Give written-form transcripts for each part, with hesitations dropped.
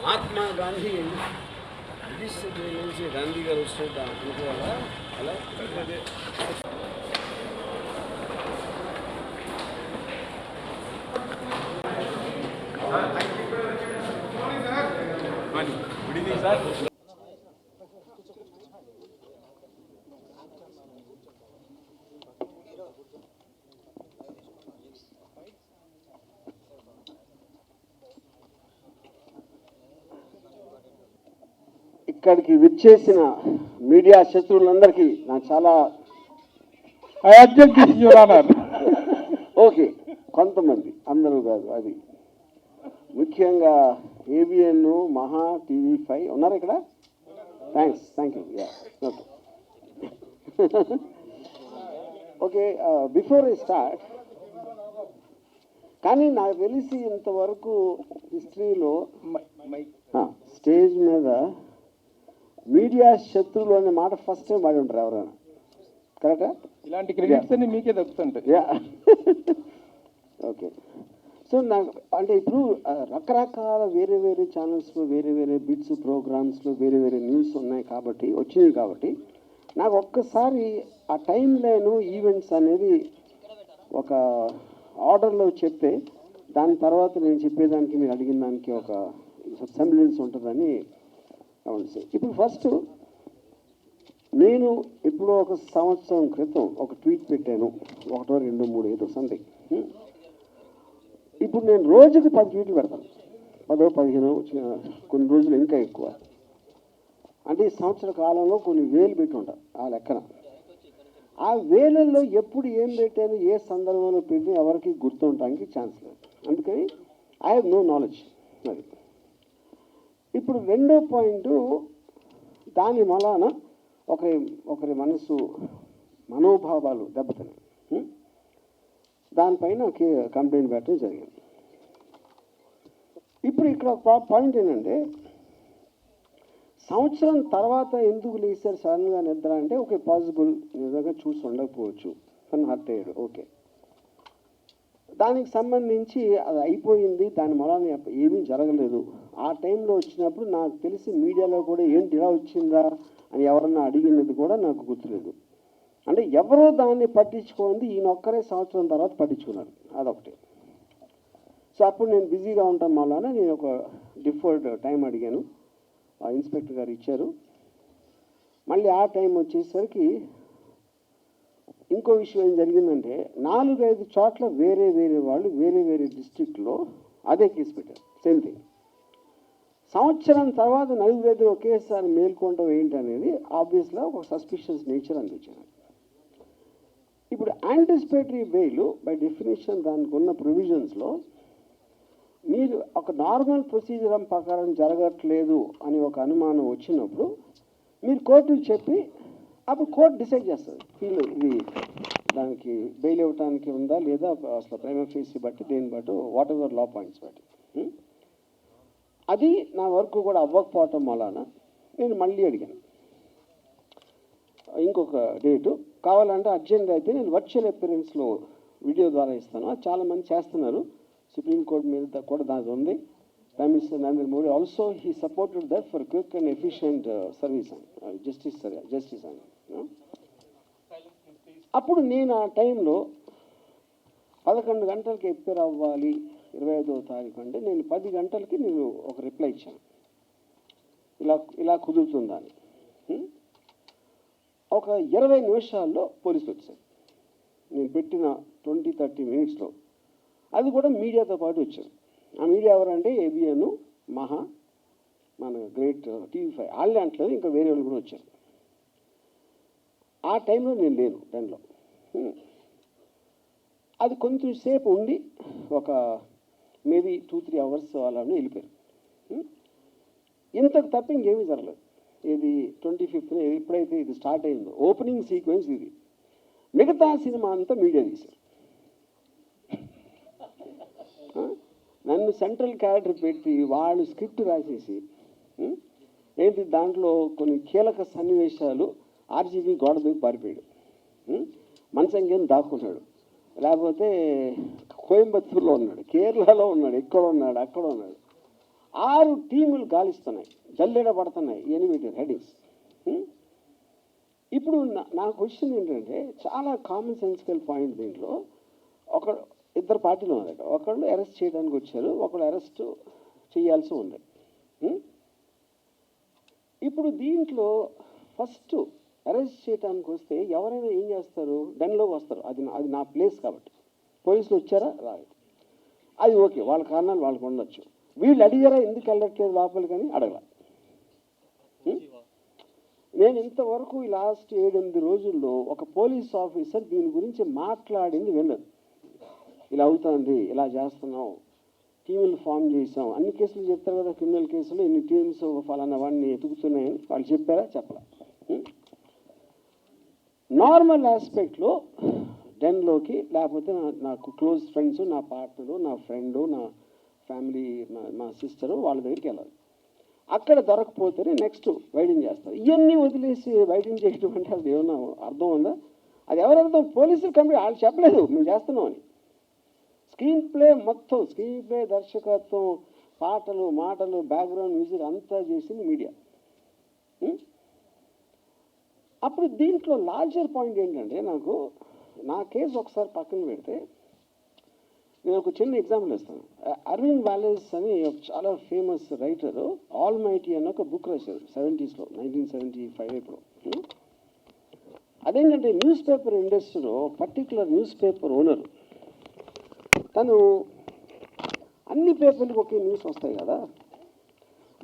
Mahatma Gandhi British నుంచి గాంధీ గారు వచ్చినట్టు అనుకోవాలా అలా గుడ్ ఈవినింగ్ సార్. ఇక్కడికి విచ్చేసిన మీడియా శత్రువులందరికీ నాకు చాలా ఓకే కొంతమంది అందరూ కాదు, అది ముఖ్యంగా ఏబిఎన్, మహా, TV5 ఉన్నారు ఇక్కడ. Thank you. Okay, before I start, కానీ నాకు తెలిసి ఇంతవరకు హిస్టరీలో స్టేజ్ మీద మీడియా శత్రువులు అనే మాట ఫస్ట్ టైం వాడి ఉంటారు ఎవరైనా, కరెక్టా? ఇలాంటి క్రెడిట్స్ అన్ని మీకే దక్కుతుంటాయి. ఓకే, సో నాకు అంటే ఇప్పుడు రకరకాల వేరే వేరే ఛానల్స్లో వేరే వేరే బిట్స్ ప్రోగ్రామ్స్లో వేరే వేరే న్యూస్ ఉన్నాయి కాబట్టి వచ్చినాయి కాబట్టి నాకు ఒక్కసారి ఆ టైం లైన్ ఈవెంట్స్ అనేది ఒక ఆర్డర్లో చెప్తే దాని తర్వాత నేను చెప్పేదానికి మీరు అడిగిన దానికి ఒక సెమిలెన్స్ ఉంటుందని అవును. ఇప్పుడు ఫస్ట్ నేను ఎప్పుడో ఒక సంవత్సరం క్రితం ఒక ట్వీట్ పెట్టాను, 1, 2, 3 ఏదో సంథింగ్. ఇప్పుడు నేను రోజుకి 10 ట్వీట్లు పెడతాను, 10, 15, కొన్ని రోజులు ఇంకా ఎక్కువ. అంటే ఈ సంవత్సర కాలంలో కొన్ని వేలు పెట్టి ఉంటాను ఆ లెక్కన. ఆ వేలల్లో ఎప్పుడు ఏం పెట్టాను, ఏ సందర్భంలో పెట్టి ఎవరికి గుర్తుండటానికి ఛాన్స్ లేదు. అందుకని ఐ హ్యావ్ నో నాలెడ్జ్. అది ఇప్పుడు రెండో పాయింట్, దాని వలన ఒకరి మనోభావాలు దెబ్బతిన్నాయి. దానిపైన కంప్లైంట్ పెట్టడం జరిగింది. ఇప్పుడు ఇక్కడ ఒక పాయింట్ ఏంటంటే, సంవత్సరం తర్వాత ఎందుకు లేచారు సడన్గా నిద్ర అంటే, ఓకే పాసిబుల్ నిజంగా చూసి ఉండకపోవచ్చు, కానీ హర్ట్ అయ్యాడు, ఓకే. దానికి సంబంధించి అది అయిపోయింది, దాని వలన ఏమీ జరగలేదు. ఆ టైంలో వచ్చినప్పుడు నాకు తెలిసి మీడియాలో కూడా ఏంటి ఇలా వచ్చిందా అని ఎవరన్నా అడిగినది కూడా నాకు గుర్తులేదు. అంటే ఎవరో దాన్ని పట్టించుకోండి, ఈయన ఒక్కరే సంవత్సరం తర్వాత పట్టించుకున్నారు, అదొకటి. సో అప్పుడు నేను బిజీగా ఉంటాం వలన నేను ఒక డిఫర్డ్ టైం అడిగాను, ఆ ఇన్స్పెక్టర్ గారు ఇచ్చారు. మళ్ళీ ఆ టైం వచ్చేసరికి ఇంకో విషయం ఏం జరిగిందంటే, 4-5 చోట్ల వేరే వేరే వాళ్ళు వేరే వేరే డిస్ట్రిక్ట్లో అదే కేసు పెట్టారు, సేమ్ థింగ్. సంవత్సరం తర్వాత 4-5 ఒకేసారి మేల్కొంటాం ఏంటనేది ఆబ్వియస్గా ఒక సస్పిషియస్ నేచర్ అనిపించింది. ఇప్పుడు యాంటిసిపేటరీ బెయిల్ బై డెఫినేషన్ దానికి ఉన్న ప్రొవిజన్స్లో మీరు ఒక నార్మల్ ప్రొసీజర్ ప్రకారం జరగట్లేదు అని ఒక అనుమానం వచ్చినప్పుడు మీరు కోర్టుకి చెప్పి అప్పుడు కోర్టు డిసైడ్ చేస్తుంది, ఇది దానికి బెయిల్ ఇవ్వడానికి ఉందా లేదా, అసలు ప్రైమరీ ఫీజు బట్టి దేన్ని బట్టి వాట్ ఎవర్ లా పాయింట్స్ బట్టి. అది నా వర్క్ కూడా అవ్వకపోవటం వలన నేను మళ్ళీ అడిగాను ఇంకొక డేటు కావాలంటే అర్జెంట్ అయితే నేను వర్చువల్ అపియరెన్స్లో వీడియో ద్వారా ఇస్తాను. అది చాలామంది చేస్తున్నారు, సుప్రీంకోర్టు మీద కూడా దాని ఉంది. Prime Minister Narendra Modi also he supported that for quick and efficient service and justice. అప్పుడు నేను ఆ టైంలో 11 గంటలకి ఎప్పేర్ అవ్వాలి 25వ తారీఖు అంటే నేను 10 గంటలకి నేను ఒక రిప్లై ఇచ్చాను, ఇలా కుదురుతుందని. ఒక 20 నిమిషాల్లో పోలీసులు వచ్చారు, నేను పెట్టిన 20-30 మినిట్స్లో. అది కూడా మీడియాతో పాటు వచ్చారు. ఆ మీడియా ఎవరంటే ఏబిఎన్, మహా, మన గ్రేట్ TV5 వాళ్ళే అంటలేదు, ఇంకా వేరే వాళ్ళు కూడా వచ్చారు. ఆ టైంలో నేను లేను దానిలో. అది కొంచెం సేపు ఉండి ఒక మేబీ 2-3 అవర్స్ వాళ్ళని వెళ్ళిపోయారు. ఇంతకు తప్ప ఇంకేమీ జరగలేదు. ఇది 25th ఎప్పుడైతే ఇది స్టార్ట్ అయిందో ఓపెనింగ్ సీక్వెన్స్ ఇది. మిగతా సినిమా అంతా మీడియా తీశారు. నన్ను సెంట్రల్ క్యారెక్టర్ పెట్టి వాళ్ళు స్క్రిప్ట్ రాసేసి ఏంటి దాంట్లో కొన్ని కీలక సన్నివేశాలు ఆర్జీబీ గోడ దూకి పారిపోయాడు, మంచం కింద దాక్కున్నాడు, లేకపోతే కోయంబత్తూరులో ఉన్నాడు, కేరళలో ఉన్నాడు, ఇక్కడ ఉన్నాడు, అక్కడ ఉన్నాడు. 6 టీములు గాలిస్తున్నాయి, జల్లెడ పడుతున్నాయి, ఎనిమిది హెడింగ్స్. ఇప్పుడు నా క్వశ్చన్ ఏంటంటే చాలా కామన్ సెన్సికల్ పాయింట్ దీంట్లో. ఇద్దరు పార్టీలు ఉన్నారు, ఒకళ్ళు అరెస్ట్ చేయడానికి వచ్చారు, ఒకళ్ళు అరెస్ట్ చేయాల్సి ఉంది. ఇప్పుడు దీంట్లో ఫస్ట్ అరెస్ట్ చేయడానికి వస్తే ఎవరైనా ఏం చేస్తారు, డన్లోకి వస్తారు. అది నా ప్లేస్ కాబట్టి. పోలీసులు వచ్చారా, రాలేదు, అది ఓకే, వాళ్ళ కారణాలు వాళ్ళకు ఉండొచ్చు. వీళ్ళు అడిగారా ఎందుకు వెళ్ళట్లేదు లోపలికి అని అడగల. నేను ఇంతవరకు ఈ లాస్ట్ 7-8 రోజుల్లో ఒక పోలీస్ ఆఫీసర్ దీని గురించి మాట్లాడింది వెళ్ళదు. ఇలా అవుతుంది, ఇలా చేస్తున్నాం, టీములు ఫామ్ చేసాం, అన్ని కేసులు చెప్తారు కదా, క్రిమినల్ కేసులు ఇన్ని టీమ్స్ ఫలానా వాడిని ఎతుకుతున్నాయని వాళ్ళు చెప్పారా, చెప్పలా. నార్మల్ ఆస్పెక్ట్లో డెన్లోకి లేకపోతే నాకు క్లోజ్ ఫ్రెండ్స్, నా పార్ట్నరు, నా ఫ్రెండు, నా ఫ్యామిలీ, మా సిస్టరు వాళ్ళ దగ్గరికి వెళ్ళాలి. అక్కడ దొరకపోతేనే నెక్స్ట్ వైడింగ్ చేస్తారు. ఇవన్నీ వదిలేసి వైడింగ్ చేయడం అంటే అది ఏమన్నా అర్థం ఉందా? అది ఎవరు అర్థం? పోలీసులు కంపెనీ వాళ్ళు చెప్పలేదు మేము చేస్తున్నామని. స్క్రీన్ ప్లే మొత్తం, స్క్రీన్ ప్లే, దర్శకత్వం, పాటలు, మాటలు, బ్యాక్గ్రౌండ్ మ్యూజిక్ అంతా చేసింది మీడియా. అప్పుడు దీంట్లో లార్జర్ పాయింట్ ఏంటంటే, నా కేసు ఒకసారి పక్కన పెడితే నేను ఒక చిన్న ఎగ్జాంపుల్ ఇస్తాను. అరవింద్ వాలెస్ అని ఒక చాలా ఫేమస్ రైటరు ఆల్ మైటీ అని ఒక బుక్ రాశారు 70s, 1975 ఇప్పుడు. అదేంటంటే న్యూస్ పేపర్ ఇండస్ట్రీలో పర్టికులర్ న్యూస్ పేపర్ ఓనర్ తను అన్ని పేపర్లకు ఒకే న్యూస్ వస్తాయి కదా,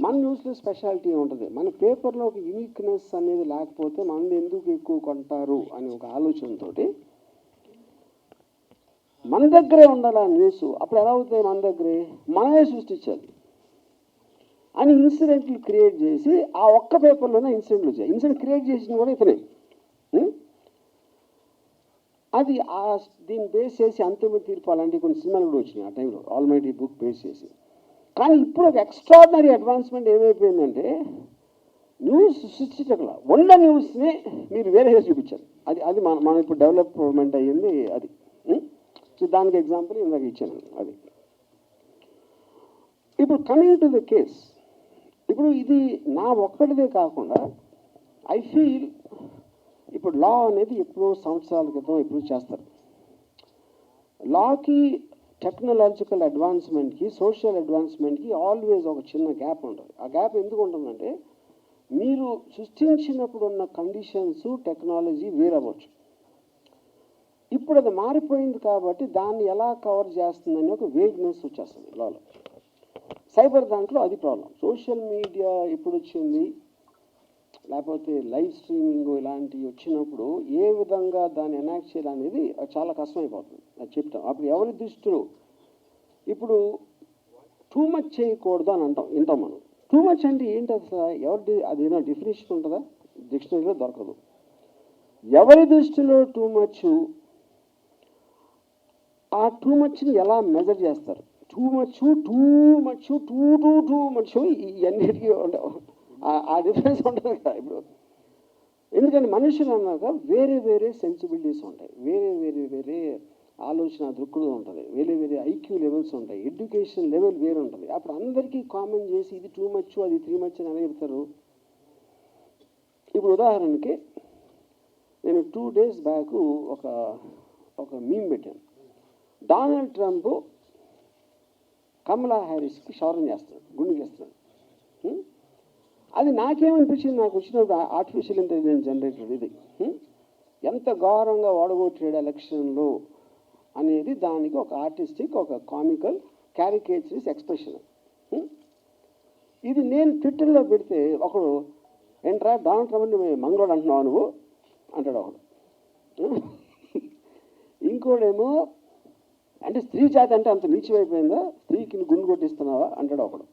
మన న్యూస్లో స్పెషాలిటీ ఉంటుంది. మన పేపర్లో ఒక యూనిక్నెస్ అనేది లేకపోతే మనది ఎందుకు ఎక్కువ కొంటారు అని ఒక ఆలోచనతో మన దగ్గరే ఉండాలి ఆ న్యూస్. అప్పుడు ఎలా అవుతాయి, మన దగ్గరే మనమే సృష్టించాలి అని ఇన్సిడెంట్లు క్రియేట్ చేసి ఆ ఒక్క పేపర్లోనే ఇన్సిడెంట్లు వచ్చాయి. ఇన్సిడెంట్ క్రియేట్ చేసింది కూడా ఇతనే. అది దీన్ని బేస్ చేసి అంతిమ తీర్పు అలాంటి కొన్ని సినిమాలు కూడా వచ్చినాయి ఆ టైంలో, ఆల్మైటీ బుక్ బేస్ చేసి. కానీ ఇప్పుడు ఒక ఎక్స్ట్రాడినరీ అడ్వాన్స్మెంట్ ఏమైపోయిందంటే న్యూస్ సృష్టించగల ఉన్న న్యూస్ని మీరు వేరేగా చూపించారు. అది మనం ఇప్పుడు డెవలప్మెంట్ అయ్యింది. అది సో దానికి ఎగ్జాంపుల్ ఇందాక ఇచ్చాను. అది ఇప్పుడు కమింగ్ టు ద కేస్, ఇప్పుడు ఇది నా ఒక్కడిదే కాకుండా ఐ ఫీల్ ఇప్పుడు లా అనేది ఎప్పుడో సంవత్సరాల క్రితం ఎప్పుడు చేస్తారు. లాకి టెక్నాలజికల్ అడ్వాన్స్మెంట్కి, సోషల్ అడ్వాన్స్మెంట్కి ఆల్వేస్ ఒక చిన్న గ్యాప్ ఉంటుంది. ఆ గ్యాప్ ఎందుకు ఉంటుందంటే మీరు సృష్టించినప్పుడు ఉన్న కండిషన్స్, టెక్నాలజీ వేరవచ్చు. ఇప్పుడు అది మారిపోయింది కాబట్టి దాన్ని ఎలా కవర్ చేస్తుందని ఒక వేగ్నెస్ వచ్చేస్తుంది లాలో. సైబర్ దాంట్లో అది ప్రాబ్లం. సోషల్ మీడియా ఎప్పుడు వచ్చింది, లేకపోతే లైవ్ స్ట్రీమింగ్ ఇలాంటివి వచ్చినప్పుడు ఏ విధంగా దాన్ని ఎనాక్ట్ చేయాలి అనేది చాలా కష్టమైపోతుంది. అది చెప్తాం. అప్పుడు ఎవరి దృష్టిలో ఇప్పుడు టూ మచ్ చేయకూడదు అని వింటాం మనం. టూ మచ్ అంటే ఏంటి అసలు? అది ఏదైనా డెఫినేషన్ ఉంటుందా? డిక్షనరీలో దొరకదు. ఎవరి దృష్టిలో టూ మచ్, ఆ టూ మచ్ని ఎలా మెజర్ చేస్తారు? టూ మచ్ ఇవన్నిటికీ ఆ డిఫరెన్స్ ఉంటుంది కదా. ఇప్పుడు ఎందుకంటే మనుషులు అన్నాక వేరే వేరే సెన్సిబిలిటీస్ ఉంటాయి, వేరే ఆలోచన దృక్కులు ఉంటుంది, వేరే ఐక్యూ లెవెల్స్ ఉంటాయి, ఎడ్యుకేషన్ లెవెల్ వేరే ఉంటుంది. అప్పుడు అందరికీ కామన్ చేసి ఇది టూ మచ్, అది 3 మచ్ అని ఎలా చెప్తారు? ఇప్పుడు ఉదాహరణకి నేను 2 days బ్యాక్ ఒక మీమ్ పెట్టాను. డొనాల్డ్ ట్రంప్ కమలా హ్యారిస్కి క్షౌరం చేస్తున్నాడు, గుండు చేస్తున్నాడు. అది నాకేమనిపించింది, నాకు వచ్చినప్పుడు ఆర్టిఫిషియల్ ఇంటెలిజెన్స్ జనరేటర్ ఇది ఎంత ఘోరంగా ఓడగొట్టాడు ఎలక్షన్లో అనేది దానికి ఒక ఆర్టిస్టిక్, ఒక కామికల్, క్యారికేచరిస్ ఎక్స్ప్రెషన్. ఇది నేను ట్విట్టర్లో పెడితే ఒకడు ఏంట్రా డొనాల్డ్ ట్రంప్ని మంగళోడు అంటున్నావు నువ్వు అంటాడు ఒకడు. ఇంకోడేమో అంటే స్త్రీ జాతి అంటే అంత నీచమైపోయిందా, స్త్రీకి గుండు కొట్టిస్తున్నావా అంటాడు ఒకడు.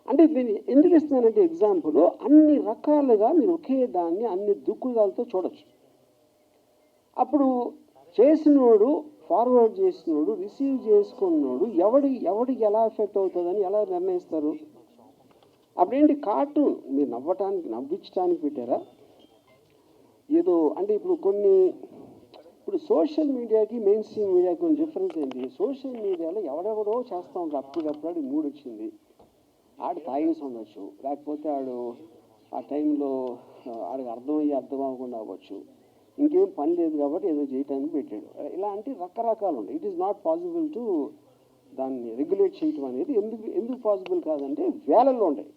అంటే దీన్ని ఎందుకు ఇస్తున్నానంటే ఎగ్జాంపుల్, అన్ని రకాలుగా మీరు ఒకే దాన్ని అన్ని దుక్కుదాలతో చూడొచ్చు. అప్పుడు చేసినోడు, ఫార్వర్డ్ చేసినోడు, రిసీవ్ చేసుకున్నోడు ఎవడికి ఎలా ఎఫెక్ట్ అవుతుందని ఎలా నిర్ణయిస్తారు? అప్పుడేంటి కార్టూన్ మీరు నవ్వించడానికి పెట్టారా? ఏదో అంటే ఇప్పుడు కొన్ని ఇప్పుడు సోషల్ మీడియాకి మెయిన్ స్ట్రీమ్ మీడియాకి ఉన్న డిఫరెన్స్ ఏంటి? సోషల్ మీడియాలో ఎవరెవరో చేస్తూ ఉంటారు, అప్పుడప్పుడు మూడు వచ్చింది, ఆడు తాగేసి ఉండొచ్చు, లేకపోతే ఆడు ఆ టైంలో ఆడికి అర్థం అవ్వకుండా అవ్వచ్చు, ఇంకేం పని లేదు కాబట్టి ఏదో చేయటానికి పెట్టాడు. ఇలాంటి రకరకాలు ఉంటాయి. It is not possible to దాన్ని రెగ్యులేట్ చేయటం అనేది ఎందుకు పాసిబుల్ కాదంటే వేలల్లో ఉంటాయి.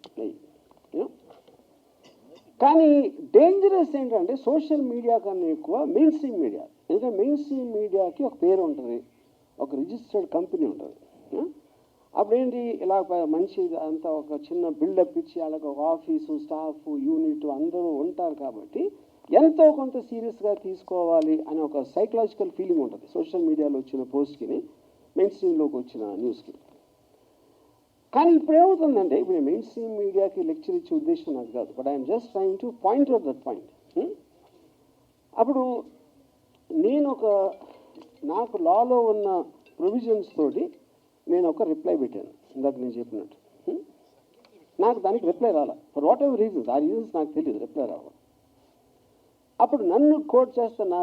కానీ డేంజరస్ ఏంటంటే సోషల్ మీడియా కన్నా ఎక్కువ మెయిన్ స్ట్రీమ్ మీడియా. ఎందుకంటే మెయిన్ స్ట్రీమ్ మీడియాకి ఒక పేరు ఉంటుంది, ఒక రిజిస్టర్డ్ కంపెనీ ఉంటుంది. అప్పుడేంటి ఇలా మంచి అంతా ఒక చిన్న బిల్డప్ ఇచ్చి వాళ్ళకి ఒక ఆఫీసు, స్టాఫ్, యూనిట్ అందరూ ఉంటారు కాబట్టి ఎంతో కొంత సీరియస్గా తీసుకోవాలి అనే ఒక సైకలాజికల్ ఫీలింగ్ ఉంటుంది సోషల్ మీడియాలో వచ్చిన పోస్ట్కి, మెయిన్ స్ట్రీమ్లోకి వచ్చిన న్యూస్కి. కానీ ఇప్పుడు ఏమవుతుందంటే, ఇప్పుడు మెయిన్ స్ట్రీమ్ మీడియాకి లెక్చర్ ఇచ్చే ఉద్దేశం నాకు కాదు, but I'm just trying to point out that point. అప్పుడు నేను నాకు లాలో ఉన్న ప్రొవిజన్స్ తోటి నేను ఒక రిప్లై పెట్టాను, ఇందాక నేను చెప్పినట్టు. నాకు దానికి రిప్లై రాలా, ఫర్ వాట్ ఎవర్ రీజన్స్, ఆ రీజన్స్ నాకు తెలియదు, రిప్లై రావాలి. అప్పుడు నన్ను కోట్ చేస్తా, నా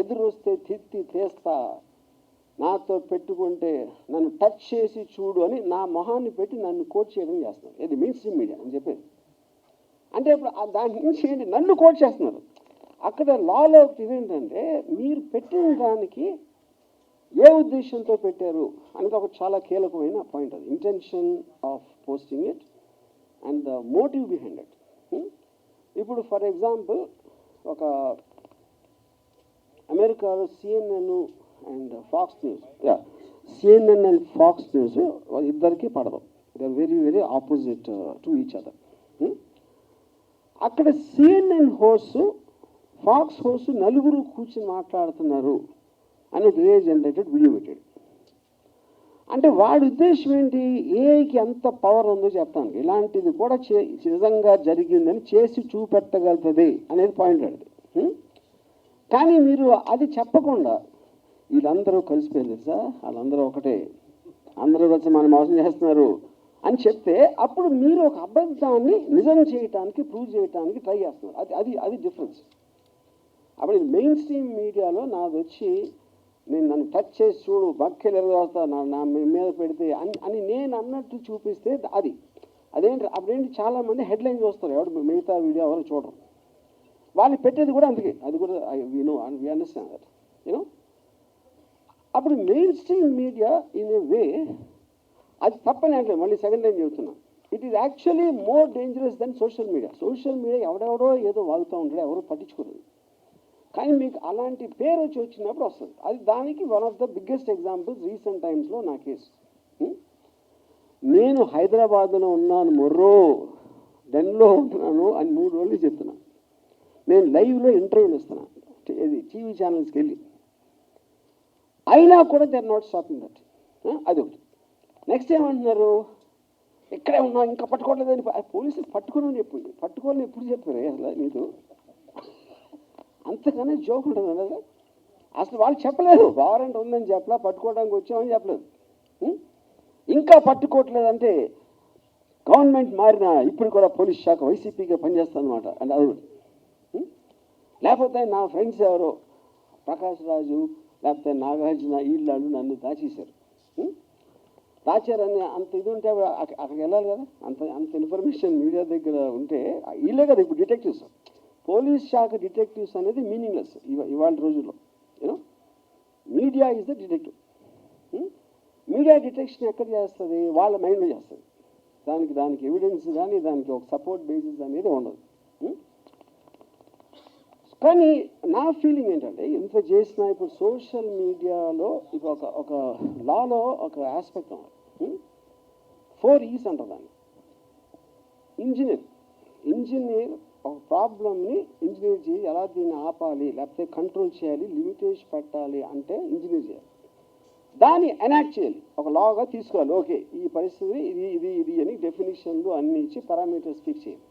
ఎదురు వస్తే తిత్తి తీస్తా, నాతో పెట్టుకుంటే నన్ను టచ్ చేసి చూడు అని నా మొహాన్ని పెట్టి నన్ను కోట్ చేయడం చేస్తున్నారు. ఇది మెయిన్ స్ట్రీమ్ మీడియా అని చెప్పేది. అంటే ఇప్పుడు దాని నుంచి ఏంటి, నన్ను కోట్ చేస్తున్నారు. అక్కడ లాలో ఒకటి ఇదేంటంటే, మీరు పెట్టిన దానికి ఏ ఉద్దేశంతో పెట్టారు అనేది ఒక చాలా కీలకమైన పాయింట్. అది intention of posting it and the motive behind it. ఇప్పుడు ఫర్ ఎగ్జాంపుల్ ఒక అమెరికాలో CNN and Fox news, CNN and Fox news ఇద్దరికి పడదు, they are very very opposite to each other. అక్కడ CNN హోస్ట్, ఫాక్స్ హోస్ట్ నలుగురు కూర్చొని మాట్లాడుతున్నారు అని ఒక ఏ జనరేటెడ్ వీడియో పెట్టాడు. అంటే వాడి ఉద్దేశం ఏంటి, ఏఐకి ఎంత పవర్ ఉందో చెప్తాను, ఇలాంటిది కూడా నిజంగా జరిగిందని చేసి చూపెట్టగలుగుతుంది అనేది పాయింట్ అడిది. కానీ మీరు అది చెప్పకుండా వీళ్ళందరూ కలిసిపోయారు తెలుసా, వాళ్ళందరూ ఒకటే, అందరూ వచ్చి మనం మోసం చేస్తున్నారు అని చెప్తే అప్పుడు మీరు ఒక అబద్ధాన్ని నిజం చేయటానికి, ప్రూవ్ చేయటానికి ట్రై చేస్తున్నారు. అది డిఫరెన్స్. అప్పుడు మెయిన్ స్ట్రీమ్ మీడియాలో నాది వచ్చి నన్ను టచ్ చేసి చూడు, బక్కలు ఎరగొస్తా, నా మీద పెడితే అని నేను అన్నట్టు చూపిస్తే అప్పుడేంటి చాలామంది హెడ్లైన్ చూస్తారు, ఎవరు మిగతా వీడియో ఎవరు చూడరు. వాళ్ళు పెట్టేది కూడా అందుకే, అది కూడా వి అండర్స్టాండ్ దట్ యూనో. అప్పుడు mainstream media in a way అది తప్పని అంటే, మళ్ళీ సెకండ్ టైం చెబుతున్నా, it is actually more dangerous than social media. Social media ఎవడెవడో ఏదో వాగుతూ ఉంటాడు, ఎవరో పట్టించుకోలేదు. కానీ మీకు అలాంటి పేరు వచ్చినప్పుడు వస్తుంది. అది దానికి one of the biggest examples recent టైమ్స్లో నా కేసు. నేను హైదరాబాద్లో ఉన్నాను, మొర్రో డెన్లో ఉంటున్నాను అని 3 రోజులు చెప్తున్నాను. నేను లైవ్లో ఇంటర్వ్యూలు ఇస్తున్నాను, ఇది టీవీ ఛానల్స్కి వెళ్ళి, అయినా కూడా they are not stopping that. అది ఒకటి. నెక్స్ట్ ఏమంటున్నారు, ఇక్కడే ఉన్నా ఇంకా పట్టుకోవట్లేదని పోలీసులు పట్టుకోని చెప్పింది. పట్టుకోవాలని ఎప్పుడు చెప్పారు అసలు నీకు? అంతకన్నా జోక్ ఉంటుంది కదా. అసలు వాళ్ళు చెప్పలేదు, వారెంట్ ఉందని చెప్పలా, పట్టుకోవడానికి వచ్చామని చెప్పలేదు. ఇంకా పట్టుకోవట్లేదు అంటే గవర్నమెంట్ మారినా ఇప్పుడు కూడా పోలీస్ శాఖ వైసీపీగా పనిచేస్తుంది అన్నమాట. అంటే అది లేకపోతే నా ఫ్రెండ్స్ ఎవరో ప్రకాష్ రాజు లేకపోతే నాగార్జున వీళ్ళు నన్ను దాచేశారు. దాచారని అంత ఇది ఉంటే అక్కడికి వెళ్ళాలి కదా, అంత ఇన్ఫర్మేషన్ మీడియా దగ్గర ఉంటే వీళ్ళే కదా ఇప్పుడు డిటెక్టివ్స్. పోలీస్ శాఖ డిటెక్టివ్స్ అనేది మీనింగ్లెస్ ఇవాళ రోజుల్లో. You know, media is the detective. Media detection ఎక్కడ చేస్తుంది, వాళ్ళ మైండ్లో చేస్తుంది. దానికి ఎవిడెన్స్ కానీ దానికి ఒక సపోర్ట్ బేసిస్ అనేది ఉండదు. కానీ నా ఫీలింగ్ ఏంటంటే, ఇంత చేసిన ఇప్పుడు సోషల్ మీడియాలో ఇప్పుడు ఒక లాలో ఒక ఆస్పెక్ట్ ఉంది, 4 E's అంటారు దాన్ని. ఇంజనీర్ ఒక ప్రాబ్లమ్ని ఇంజనీర్ చేసి ఎలా దీన్ని ఆపాలి, లేకపోతే కంట్రోల్ చేయాలి, లిమిటేషన్ పెట్టాలి అంటే ఇంజనీర్ చేయాలి. దాన్ని ఎనాక్ట్ చేయాలి, ఒక లాగా తీసుకోవాలి. ఓకే, ఈ పరిస్థితి ఇది అని డెఫినేషన్లు అన్ని ఇచ్చి పారామీటర్స్ ఫిక్స్ చేయాలి.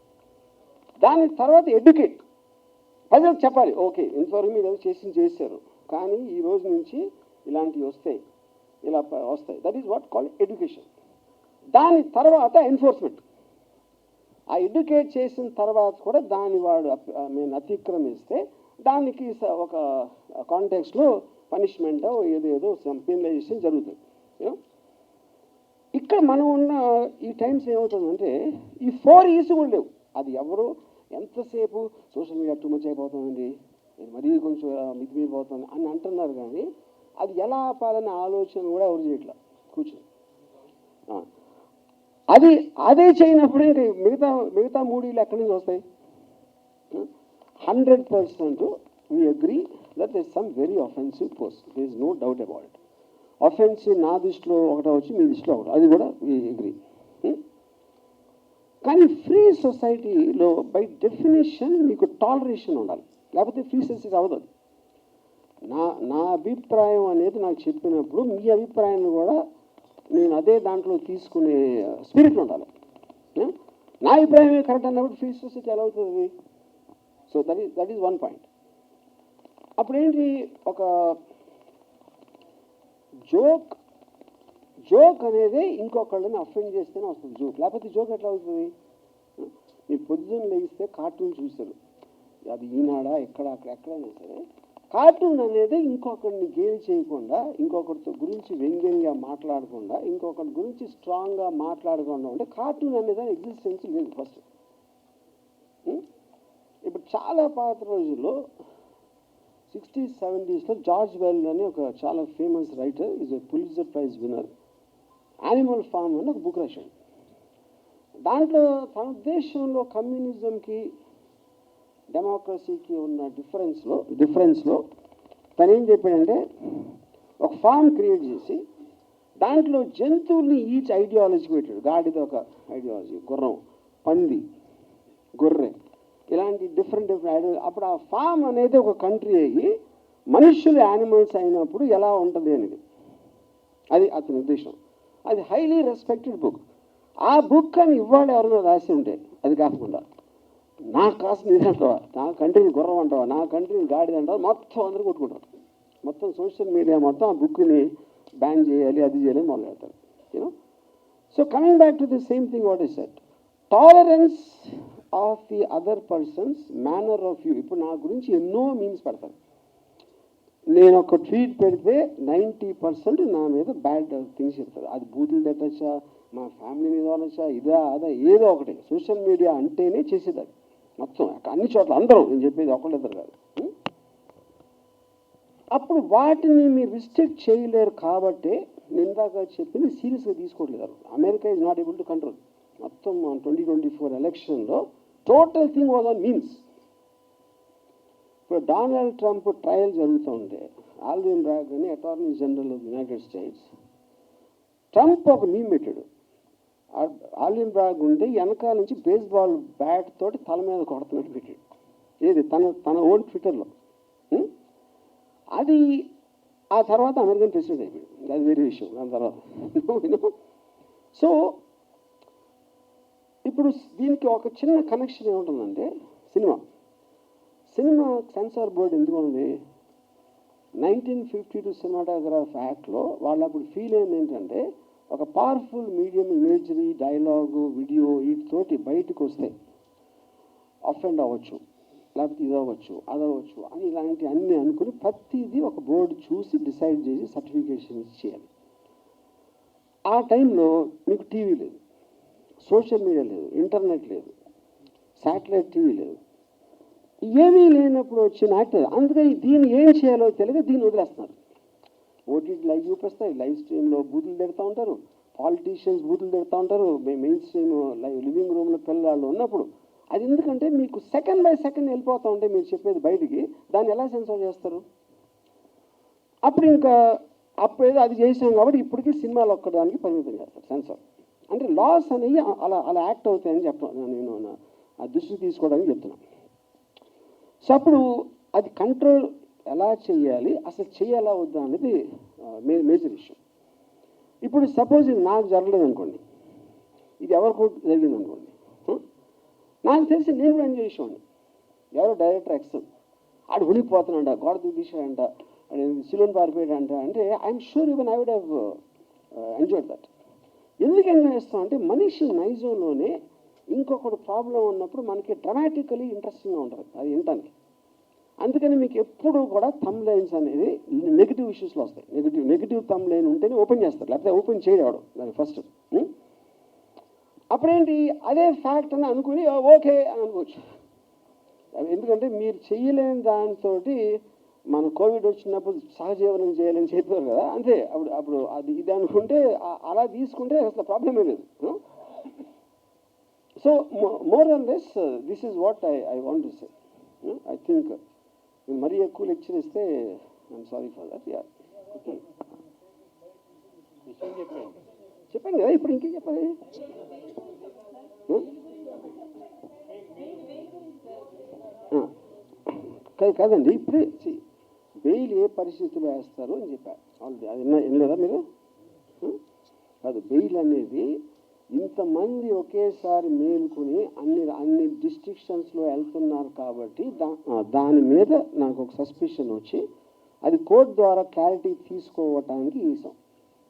దాని తర్వాత ఎడ్యుకేట్, ప్రజలకు చెప్పాలి, ఓకే ఇంతవరకు మీరు ఏదో చేశారు కానీ ఈ రోజు నుంచి ఇలాంటివి వస్తాయి, ఇలా వస్తాయి. That is what called education. దాని తర్వాత ఎన్ఫోర్స్మెంట్. ఆ ఎడ్యుకేట్ చేసిన తర్వాత కూడా దాన్ని వాడు మేము అతిక్రమిస్తే దానికి ఒక కాంటెక్స్లో పనిష్మెంట్ ఏదేదో పెనలైజేషన్ జరుగుతుంది. ఇక్కడ మనం ఉన్న ఈ టైమ్స్ ఏమవుతుందంటే ఈ 4 E's కూడా లేవు. అది ఎవరు ఎంతసేపు సోషల్ మీడియా టూ మచ్ అయిపోతుందండి, మరీ కొంచెం మితిమీరిపోతుంది అని అంటున్నారు, కానీ అది ఎలా ఆపాలనే ఆలోచన కూడా ఎవరు చేయట్లా కూర్చొని. అదే చేయనప్పుడు మిగతా 3 ఎక్కడి నుంచి వస్తాయి? 100% we agree that there is some very offensive post. There is no doubt about it. Offensive నా దృష్టిలో ఒకటి వచ్చి మీ దృష్టిలో ఒకటి, అది కూడా we agree. కానీ ఫ్రీ సొసైటీలో బై డెఫినేషన్ మీకు టాలరేషన్ ఉండాలి, లేకపోతే ఫ్రీ సొసైటీ అవ్వదు. నా అభిప్రాయం అనేది నాకు చెప్పినప్పుడు మీ అభిప్రాయాన్ని కూడా నేను అదే దాంట్లో తీసుకునే స్పిరిట్ ఉండాలి. నా అభిప్రాయమే కరెక్ట్ అన్నప్పుడు ఫ్రీ సొసైటీ ఎలా అవుతుంది? So that is one point. అప్పుడేంటి, ఒక జోక్ అనేది ఇంకొకళ్ళని అఫెండ్ చేస్తేనే వస్తుంది జోక్, లేకపోతే జోక్ ఎట్లా అవుతుంది? మీరు పొద్దున్న లేగిస్తే కార్టూన్ చూస్తారు, అది ఈనాడా ఎక్కడైనా సరే, కార్టూన్ అనేది ఇంకొకరిని గేలి చేయకుండా, ఇంకొకరితో గురించి వ్యంగ్యంగా మాట్లాడకుండా, ఇంకొకరి గురించి స్ట్రాంగ్గా మాట్లాడకుండా ఉంటే కార్టూన్ అనేది ఎగ్జిస్టెన్స్ లేదు ఫస్ట్. ఇప్పుడు చాలా పాత రోజుల్లో 60s, 70s జార్జ్ వెల్ అని ఒక చాలా famous writer, is a Pulitzer prize winner, Animal Farm అని ఒక బుక్ రాశాడు. దాంట్లో తన దేశంలో కమ్యూనిజంకి డెమోక్రసీకి ఉన్న డిఫరెన్స్లో తను ఏం చెప్పాడంటే, ఒక ఫామ్ క్రియేట్ చేసి దాంట్లో జంతువుల్ని ఈచ్ ఐడియాలజీకి పెట్టాడు. గాడిద ఒక ఐడియాలజీ, గుర్రం, పంది, గొర్రె, ఇలాంటి డిఫరెంట్ ఐడియాలజీ. అప్పుడు ఆ ఫామ్ అనేది ఒక కంట్రీ అయ్యి మనుష్యులు యానిమల్స్ అయినప్పుడు ఎలా ఉంటుంది అనేది, అది అతని ఉద్దేశం. అది హైలీ రెస్పెక్టెడ్ బుక్. ఆ బుక్ అని ఇవాళ ఎవరైనా రాసి ఉంటే, అది కాకుండా నా కాస్ట్ ఇదంటావా, నా కంట్రీని గుర్రం అంటావా, నా కంట్రీని గాడిద అంటావా, మొత్తం అందరూ కొట్టుకుంటారు. మొత్తం సోషల్ మీడియా మొత్తం ఆ బుక్ని బ్యాన్ చేయాలి, అది చేయాలి మొదలు పెడతారు. You know, so coming back to the same thing what is said, tolerance of the other persons manner of you. ఇప్పుడు నా గురించి ఎన్నో మీమ్స్ పెడతారు. నేను ఒక ట్వీట్ పెడితే 90% నా మీద బ్యాడ్ థింగ్స్ చెప్తారు. అది బూతులు పెట్టచ్చా, మా ఫ్యామిలీ మీద అనొచ్చా, ఇదా అదా ఏదో ఒకటి. సోషల్ మీడియా అంటేనే చేసేది అది మొత్తం, అన్ని చోట్ల అందరూ, నేను చెప్పేది ఒకళ్ళిద్దరు కాదు. అప్పుడు వాటిని మీరు రిస్ట్రిక్ట్ చేయలేరు కాబట్టి నేను ఇందాక చెప్పింది సీరియస్గా తీసుకోవట్లేదు. America is not able to control. మొత్తం 2024 ఎలక్షన్లో total thing was on memes. ఇప్పుడు డొనాల్డ్ ట్రంప్ ట్రయల్ జరుగుతుంటే ఆల్విన్ బ్రాగ్ అని attorney general of United states, Trump ఒక మీమ్ పెట్టాడు. ఆల్విన్ బ్రాగ్ ఉంటే వెనకాల నుంచి బేస్బాల్ బ్యాట్ తోటి తల మీద కొడుతున్నట్టు పెట్టాడు. ఏది తన ఓన్ ట్విట్టర్లో. అది ఆ తర్వాత అమెరికన్ ప్రెసిడెంట్ అయిపోయాడు, అది వేరే విషయం. దాని తర్వాత సో ఇప్పుడు దీనికి ఒక చిన్న కనెక్షన్ ఏముంటుందంటే, సినిమా సెన్సార్ బోర్డు ఎందుకు ఉంది? 1952 సినిమాటోగ్రాఫ్ యాక్ట్లో వాళ్ళు అప్పుడు ఫీల్ అయింది ఏంటంటే, ఒక powerful medium imagery, dialogue, video వీటితోటి బయటకు వస్తే అఫెండ్ అవ్వచ్చు, లేకపోతే ఇది అవ్వచ్చు, అది అవ్వచ్చు అని ఇలాంటి అన్నీ అనుకుని ప్రతిదీ ఒక బోర్డు చూసి డిసైడ్ చేసి సర్టిఫికేషన్ చేయాలి. ఆ టైంలో మీకు టీవీ లేదు, సోషల్ మీడియా లేదు, ఇంటర్నెట్ లేదు, శాటిలైట్ టీవీ లేదు, ఏమీ లేనప్పుడు వచ్చిన యాక్టర్. అందుకని దీన్ని ఏం చేయాలో తెలియక దీన్ని వదిలేస్తున్నారు. ఓటీటీ లైవ్ చూపిస్తాయి, లైవ్ స్ట్రీమ్లో బూతులు తిడుతూ ఉంటారు, పాలిటీషియన్స్ బూతులు తిడుతూ ఉంటారు, మెయిన్ స్ట్రీమ్ లివింగ్ రూమ్లో పిల్లలు ఉన్నప్పుడు. అది ఎందుకంటే మీకు సెకండ్ బై సెకండ్ వెళ్ళిపోతూ ఉంటే మీరు చెప్పేది బయటికి, దాన్ని ఎలా సెన్సార్ చేస్తారు? అప్పుడేదో అది చేసాం కాబట్టి ఇప్పటికీ సినిమాలు ఒక్కదానికి పరిమితం చేస్తారు సెన్సార్. అంటే లాస్ అనేవి అలా యాక్ట్ అవుతాయని చెప్తాను నేను, ఆ దృష్టి తీసుకోవడానికి చెప్తున్నాను. సో అప్పుడు అది కంట్రోల్ ఎలా చేయాలి, అసలు చేయాలా వద్దా అనేది మేజర్ ఇష్యూ. ఇప్పుడు సపోజ్ ఇది నాకు జరగలేదు అనుకోండి, ఇది ఎవరికో జరిగింది అనుకోండి, నాకు తెలిసి నేను కూడా ఎంజాయ్ చేసేవాడిని. ఎవరో డైరెక్టర్ ఎక్స్ ఆడు ఉనికిపోతున్నాడ, గోడ దూకేశాడంట, సిలోన్ పారిపోయాడంట అంటే I'm sure even I would have enjoyed that. ఎందుకు ఎంజాయ్ చేస్తాం అంటే మనిషి నైజంలోనే ఇంకొకటి ప్రాబ్లం ఉన్నప్పుడు మనకి డ్రమాటికలీ ఇంట్రెస్టింగ్గా ఉంటుంది అది వినటానికి. అందుకని మీకు ఎప్పుడు కూడా థంబ్ లైన్స్ అనేది నెగిటివ్ ఇష్యూస్లో వస్తాయి. నెగిటివ్ థంబ్ లైన్ ఉంటేనే ఓపెన్ చేస్తారు, లేకపోతే ఓపెన్ చేయడం దాన్ని ఫస్ట్. అప్పుడేంటి అదే ఫ్యాక్ట్ అని అనుకుని ఓకే అని అనుకోవచ్చు. ఎందుకంటే మీరు చెయ్యలేని దాంతో మన కోవిడ్ వచ్చినప్పుడు సహజీవనం చేయాలని చెప్పారు కదా, అంతే. అప్పుడు అది ఇది అనుకుంటే అలా తీసుకుంటే అసలు ప్రాబ్లమే లేదు. So more than this this is what I want to say. I think మరీ ఎక్కువ లెక్చర్ ఇస్తే I'm sorry for that. Yeah, చెప్పాను కదా, ఇప్పుడు ఇంకేం చెప్పాలి? కాదండి, ఇప్పుడే బెయిల్ ఏ పరిస్థితుల్లో వేస్తారు అని చెప్పారు ఆల్రెడీ. అది ఏం లేదా మీరు? కాదు, బెయిల్ అనేది ఇంతమంది ఒకేసారి మేలుకొని అన్ని డిస్ట్రిక్షన్స్లో వెళ్తున్నారు కాబట్టి దాని మీద నాకు ఒక సస్పిషన్ వచ్చి అది కోర్టు ద్వారా క్లారిటీ తీసుకోవటానికి ఇస్తాం.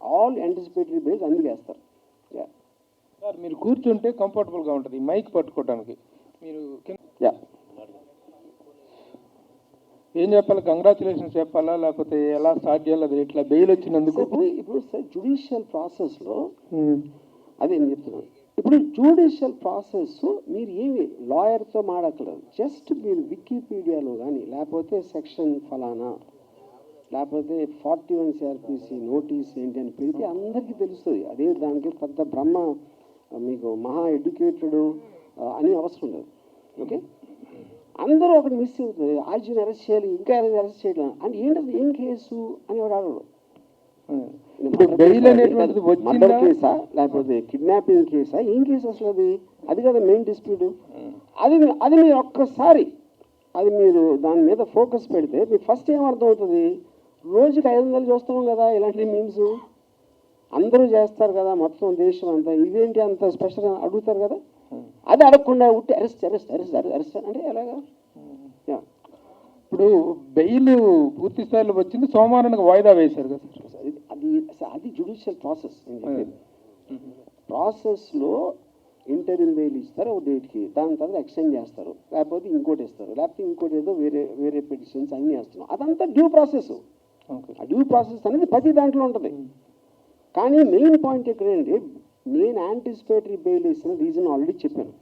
ఆల్ యాంటిసిపేటరీ బెయిల్స్ అందుకు వేస్తారు. సార్ మీరు కూర్చుంటే కంఫర్టబుల్గా ఉంటుంది మైక్ పట్టుకోవడానికి. మీరు ఏం చెప్పాలి? కంగ్రాచులేషన్స్ చెప్పాలా, లేకపోతే ఎలా స్టార్ట్ చేయాలి? అది ఇట్లా బెయిల్ వచ్చినందుకు ఇప్పుడు సార్ జ్యుడిషియల్ ప్రాసెస్లో అదే నేను చెప్తున్నాను. ఇప్పుడు జ్యుడిషియల్ ప్రాసెస్ మీరు ఏమి లాయర్తో మాడక్కలేదు. జస్ట్ మీరు వికీపీడియాలో కానీ లేకపోతే సెక్షన్ ఫలానా లేకపోతే 41 CRPC నోటీస్ ఏంటి అని పెడితే అందరికీ తెలుస్తుంది. అదే దానికి పెద్ద బ్రహ్మ మీకు మహా ఎడ్యుకేటెడ్ అని అవసరం లేదు. ఓకే, అందరూ ఒకటి మిస్ అవుతుంది. ఆర్జీని అరెస్ట్ చేయాలి, ఇంకా అరెస్ట్ చేయడం అంటే ఏంటది, ఏం కేసు అని వాడు అడగడు. మర్డర్ కేసా లేకపోతే కిడ్నాపింగ్ కేసా, ఏం కేసు అసలు అది కదా మెయిన్ డిస్ప్యూట్. అది మీరు ఒక్కసారి అది మీరు దాని మీద ఫోకస్ పెడితే మీకు ఫస్ట్ ఏం అర్థం అవుతుంది, రోజుకి 500 చూస్తున్నాం కదా ఇలాంటి మీమ్స్, అందరూ చేస్తారు కదా మొత్తం దేశం అంతా, ఇదేంటి అంత స్పెషల్ అని అడుగుతారు కదా. అది అడగకుండా ఉట్టి అరెస్ట్ అరెస్ట్ అరెస్ట్ అరెస్ట్ అంటే ఎలాగా? ఇప్పుడు బెయిల్ పూర్తి స్థాయిలో వచ్చింది, సోమవారానికి వాయిదా వేశారు కదా. అది జ్యుడిషియల్ ప్రాసెస్. ప్రాసెస్లో ఇంటరిమ్ బెయిల్ ఇస్తారు ఒక డేట్కి, దాని తర్వాత ఎక్స్టెండ్ చేస్తారు, లేకపోతే ఇంకోటి ఇస్తారు, లేకపోతే ఇంకోటి ఏదో వేరే పిటిషన్స్ అన్నీ వేస్తున్నాం. అదంతా డ్యూ ప్రాసెస్. ఆ డ్యూ ప్రాసెస్ అనేది ప్రతి దాంట్లో ఉంటుంది. కానీ మెయిన్ పాయింట్ ఎక్కడంటే నేను యాంటిసిపేటరీ బెయిల్ ఇస్తున్న రీజన్ ఆల్రెడీ చెప్పాను.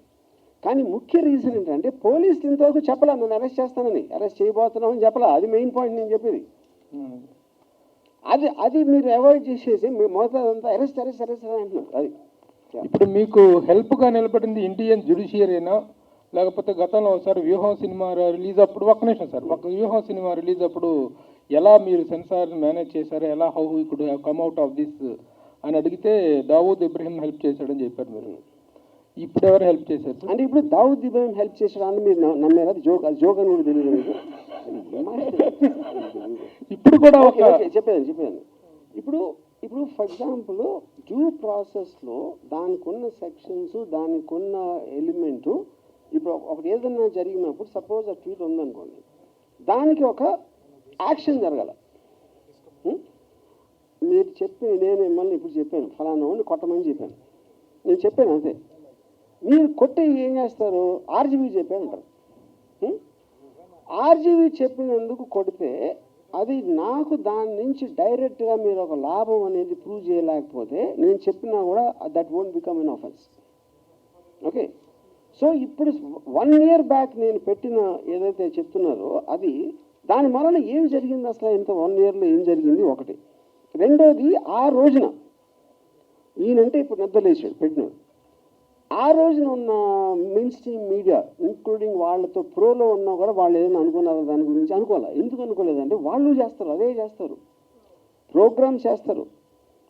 కానీ ముఖ్య రీజన్ ఏంటంటే పోలీసులు ఇంతవరకు చెప్పలా నన్ను అరెస్ట్ చేస్తానని, అరెస్ట్ చేయబోతున్నామని చెప్పలా. అది మెయిన్ పాయింట్ నేను చెప్పేది. అది మీరు అవాయిడ్ చేసేసి మొదలంతా అరెస్ట్ అరెస్ట్ అరెస్ట్ అని అంటున్నారు. అది ఇప్పుడు మీకు హెల్ప్గా నిలబడింది ఇండియన్ జ్యుడిషియరీనా, లేకపోతే గతంలో ఒకసారి వ్యూహం సినిమా రిలీజ్ అప్పుడు, ఒక్క నిమిషం సార్, వ్యూహం సినిమా రిలీజ్ అప్పుడు ఎలా మీరు సెన్సార్ మేనేజ్ చేశారు, ఎలా how we could have come out of this అని అడిగితే దావూద్ ఇబ్రహీం హెల్ప్ చేశాడని చెప్పారు మీరు. ఇప్పుడు ఎవరు హెల్ప్ చేశారు అంటే ఇప్పుడు దావూద్ ఇబ్రహీం హెల్ప్ చేశాడని మీరు నమ్మారు? అది జోక్ అని కూడా తెలియదు మీకు. ఇప్పుడు కూడా చెప్పేదాన్ని ఇప్పుడు ఫర్ ఎగ్జాంపుల్ డ్యూ ప్రాసెస్లో దానికి ఉన్న సెక్షన్స్, దానికి ఉన్న ఎలిమెంటు, ఇప్పుడు ఒకటి ఏదన్నా జరిగినప్పుడు సపోజ్ ఆ ట్వీట్ ఉందనుకోండి, దానికి ఒక యాక్షన్ జరగాల. మీరు చెప్పి నేను మిమ్మల్ని ఇప్పుడు చెప్పాను ఫలానా వాడిని కొట్టమని చెప్పాను, నేను చెప్పాను అంతే. మీరు కొట్టి ఏం చేస్తారు, ఆర్జీవీ చెప్పానంటారు. ఆర్జీవీ చెప్పినందుకు కొడితే అది నాకు దాని నుంచి డైరెక్ట్గా మీరు ఒక లాభం అనేది ప్రూవ్ చేయలేకపోతే నేను చెప్పినా కూడా that won't become an offence. Okay, so ఇప్పుడు 1 year బ్యాక్ నేను పెట్టిన ఏదైతే చెప్తున్నారో అది దాని వలన ఏం జరిగింది, అసలు ఇంత 1 yearలో ఏం జరిగింది ఒకటి. రెండోది, ఆ రోజున ఈయనంటే ఇప్పుడు నిద్రలేసాడు పెట్టినాడు, ఆ రోజున ఉన్న మెయిన్ స్ట్రీమ్ మీడియా ఇంక్లూడింగ్ వాళ్ళతో ప్రోలో ఉన్నా కూడా వాళ్ళు ఏదైనా అనుకున్నారో దాని గురించి అనుకోవాలి. ఎందుకు అనుకోలేదంటే వాళ్ళు చేస్తారు, అదే చేస్తారు, ప్రోగ్రామ్స్ చేస్తారు.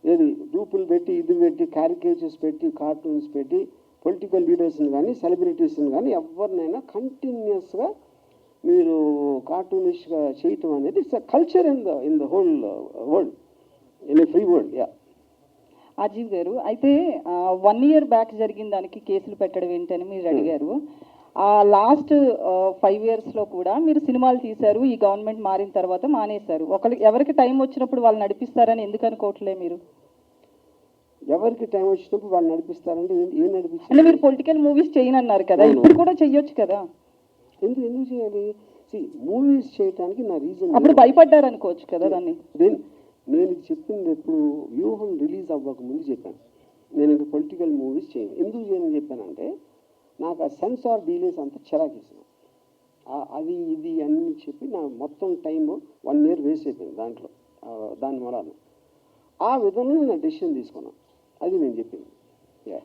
ఏది గ్రూపులు పెట్టి, ఇది పెట్టి, క్యారికేచర్స్ పెట్టి, కార్టూన్స్ పెట్టి, పొలిటికల్ లీడర్స్ని కానీ సెలబ్రిటీస్ని కానీ ఎవరినైనా కంటిన్యూస్గా మీరు కార్టూనిష్గా చేయటం అనేది it's a culture in the whole world, in a free world. Yeah Ajeev గారు, అయితే 1 year బ్యాక్ జరిగిన దానికి కేసులు పెట్టడం ఏంటని మీరు అడిగారు. ఆ లాస్ట్ 5 yearsలో కూడా మీరు సినిమాలు తీశారు, ఈ గవర్నమెంట్ మారిన తర్వాత మానేశారు. ఎవరికి టైం వచ్చినప్పుడు వాళ్ళు నడిపిస్తారని ఎందుకు అనుకోవట్లే మీరు? ఎవరికి టైం వచ్చినప్పుడు వాళ్ళు నడిపిస్తారంటే ఏం నడిపిస్తారు అంటే మీరు పొలిటికల్ మూవీస్ చేయనన్నారు కదా, ఇప్పుడు కూడా చెయ్యొచ్చు కదా. ఎందుకు చేయాలి? మూవీస్ చేయడానికి నా రీజన్ అప్పుడు భయపడ్డారు అనుకోవచ్చు కదా దాన్ని. నేను ఇది చెప్పింది ఎప్పుడు వ్యూహం రిలీజ్ అవ్వకముందు చెప్పాను. నేను ఇంకా పొలిటికల్ మూవీస్ చేయను. ఎందుకు చేయని చెప్పానంటే నాకు ఆ సెన్సార్ డీలేస్ అంతా చిరాకేసాను. అది ఇది అన్నీ చెప్పి నా మొత్తం టైం 1 year వేస్ట్ అయిపోయింది దాంట్లో. దాని మూలాన ఆ విధంగా నేను డెసిషన్ తీసుకున్నాను. అది నేను చెప్పింది.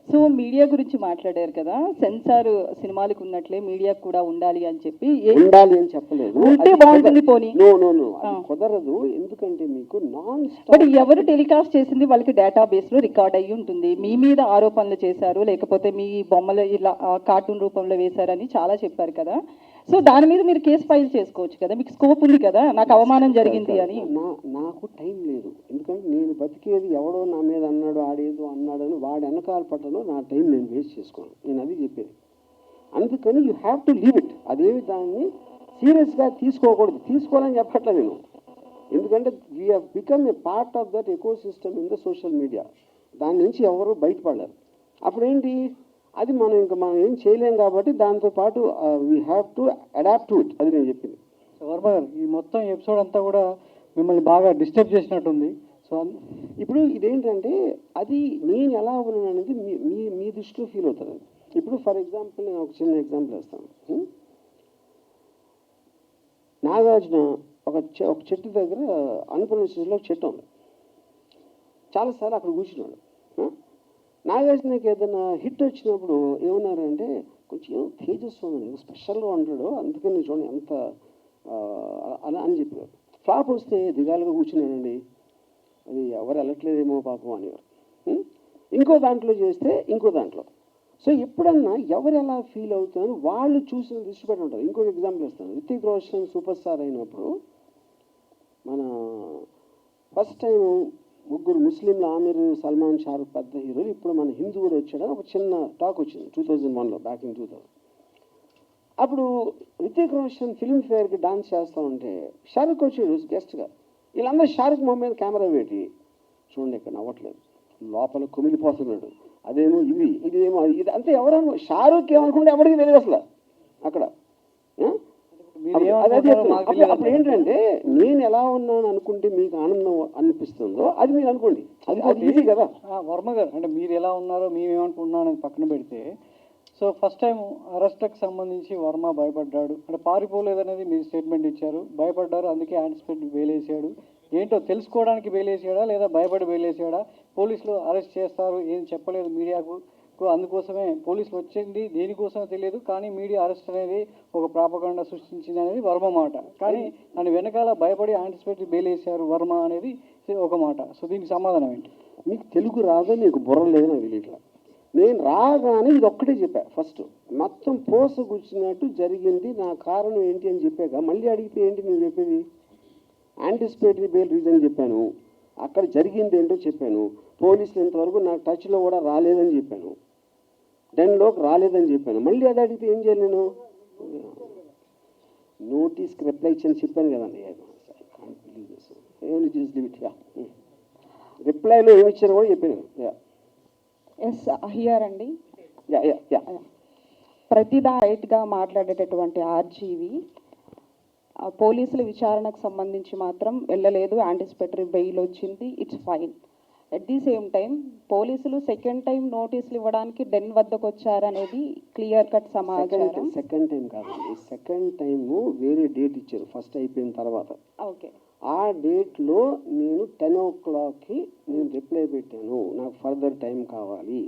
సో మీడియా గురించి మాట్లాడారు కదా, సెన్సార్ సినిమాలకు ఉన్నట్లే మీడియాకు కూడా ఉండాలి అని చెప్పి. ఉండాలి అని చెప్పలేదు, ఉంటే బాగుంటుంది పోనీ. నో కుదరదు. ఎందుకంటే మీకు నాన్ బట్ ఎవరు టెలికాస్ట్ చేసింది వాళ్ళకి డేటాబేస్ లో రికార్డ్ అయ్యి ఉంటుంది. మీ మీద ఆరోపణలు చేశారు, లేకపోతే మీ బొమ్మలు ఇలా కార్టూన్ రూపంలో వేశారని చాలా చెప్పారు కదా. సో దాని మీద మీరు కేసు ఫైల్ చేసుకోవచ్చు కదా, మీకు స్కోప్ ఉంది కదా, నాకు అవమానం జరిగింది అని. నాకు టైం లేదు. ఎందుకంటే నేను బతికేది ఎవడో నా మీద అన్నాడు, ఆడేదో అన్నాడని వాడు వెనకాల పట్టను నా టైం నేను వేస్ట్ చేసుకోను. నేను అది చెప్పేది. అందుకని you have to leave it. అదేమి దాన్ని సీరియస్గా తీసుకోకూడదు. తీసుకోవాలని చెప్పట్లే నేను. ఎందుకంటే we have become a part of that eco system in the social media. దాని నుంచి ఎవరు బయటపడలేరు. అప్పుడేంటి, అది మనం ఏం చేయలేం కాబట్టి దాంతోపాటు we have to adapt to it. అది నేను చెప్పింది. వర్మ గారు, ఈ మొత్తం ఎపిసోడ్ అంతా కూడా మిమ్మల్ని బాగా డిస్టర్బ్ చేసినట్టుంది. సో ఇప్పుడు ఇదేంటంటే అది నేను ఎలా ఉన్నాను అనేది మీ దృష్టిలో ఫీల్ అవుతుంది. ఇప్పుడు ఫర్ ఎగ్జాంపుల్ నేను ఒక చిన్న ఎగ్జాంపుల్ వేస్తాను. నాగార్జున ఒక చెట్టు దగ్గర అన్నపూర్ణేశ్వరిలో చెట్టు ఉంది. చాలాసార్లు అక్కడ కూర్చున్నాడు. నాగార్జునకి ఏదైనా హిట్ వచ్చినప్పుడు ఏమన్నారంటే కొంచెం తేజస్సు ఉందండి, స్పెషల్గా ఉంటాడు, అందుకని చూడండి ఎంత అలా అని చెప్పారు. ఫ్లాప్ వస్తే దిగాలుగా కూర్చున్నానండి, అది ఎవరు వెళ్ళట్లేదేమో పాపం అనేవారు. ఇంకో దాంట్లో చేస్తే ఇంకో దాంట్లో. సో ఎప్పుడన్నా ఎవరు ఎలా ఫీల్ అవుతారో వాళ్ళు చూసిన దృష్టి పెట్టి ఉంటారు. ఇంకొక ఎగ్జాంపుల్ ఇస్తాను. రితిక్ రోషన్ సూపర్ స్టార్ అయినప్పుడు మన ఫస్ట్ టైం ముగ్గురు ముస్లింలు, ఆమిర్, సల్మాన్, షారుఖ్ పెద్ద హీరోలు. ఇప్పుడు మన హిందూ కూడా వచ్చాడని ఒక చిన్న టాక్ వచ్చింది 2001లో, బ్యాక్ ఇన్ 2000. అప్పుడు రితిక్ రోషన్ ఫిల్మ్ఫేర్కి డాన్స్ చేస్తూ ఉంటే షారుఖ్ వచ్చాడు గెస్ట్గా. వీళ్ళందరూ షారుఖ్ మొహం మీద కెమెరా పెట్టి చూడండి ఇక్కడ నవ్వట్లేదు, లోపల కుమిలిపోతున్నాడు, అదేమో ఇదేమో ఇది అంతే. ఎవరన్నా షారుఖ్ ఏమనుకుంటే ఎవరికి తెలియదు అసలు అక్కడ. అప్పుడు ఏంటంటే నేను ఎలా ఉన్నాను అనుకుంటే మీకు ఆనందం అనిపిస్తుందో అది మీరు అనుకోండి. అది ఈజీ కదా. వర్మ గారు, అంటే మీరు ఎలా ఉన్నారో మేమేమనుకుంటున్నాం అనేది పక్కన పెడితే, సో ఫస్ట్ టైం అరెస్ట్కి సంబంధించి వర్మ భయపడ్డాడు, అంటే పారిపోలేదనేది మీరు స్టేట్మెంట్ ఇచ్చారు. భయపడ్డారు, అందుకే యాంటిసిపేట్ బెయిలేసాడు. ఏంటో తెలుసుకోవడానికి బెయిలేసాడా లేదా భయపడి బెయిలేసాడా? పోలీసులు అరెస్ట్ చేస్తారు ఏం చెప్పలేదు మీడియాకు, అందుకోసమే పోలీసులు వచ్చింది దేనికోసమో తెలియదు, కానీ మీడియా అరెస్ట్ అనేది ఒక ప్రాపగండా సృష్టించింది అనేది వర్మ మాట. కానీ దాని వెనకాల భయపడి యాంటిసిపేట్ బెయిలేసారు వర్మ అనేది ఒక మాట. సో దీనికి సమాధానం ఏంటి? మీకు తెలుగు రాదో, మీకు బుర్ర లేదు నాకు తెలియట్లా. నేను రాగానే ఇది ఒక్కటే చెప్పా. ఫస్ట్ మొత్తం పోస కూర్చున్నట్టు జరిగింది, నా కారణం ఏంటి అని చెప్పాక మళ్ళీ అడిగితే ఏంటి నేను చెప్పేది? యాంటిసిపేటరీ బెయిల్ రీజన్ చెప్పాను, అక్కడ జరిగింది ఏంటో చెప్పాను, పోలీసులు ఇంతవరకు నా టచ్లో కూడా రాలేదని చెప్పాను, డెన్లోకి రాలేదని చెప్పాను. మళ్ళీ అది అడిగితే ఏం చేయాలి? నేను నోటీస్కి రిప్లై ఇచ్చాను చెప్పాను కదండి. రిప్లైలో ఏమి ఇచ్చాను కూడా చెప్పాను. ఎస్ హియర్ అండి. ప్రతిదా రైట్గా మాట్లాడేటటువంటి ఆర్జీవి పోలీసుల విచారణకు సంబంధించి మాత్రం వెళ్ళలేదు, యాంటిసిపేటరీ బెయిల్ వచ్చింది, it's fine. At the same time పోలీసులు సెకండ్ టైం నోటీసులు ఇవ్వడానికి డెన్ వద్దకు వచ్చారనేది క్లియర్ కట్ సమాచారం. సెకండ్ టైం కాదండి, సెకండ్ టైము వేరే డేట్ ఇచ్చారు ఫస్ట్ అయిపోయిన తర్వాత. ఓకే, ఆ డేట్లో నేను 10 o'clockకి నేను రిప్లై పెట్టాను, నాకు ఫర్దర్ టైం కావాలి,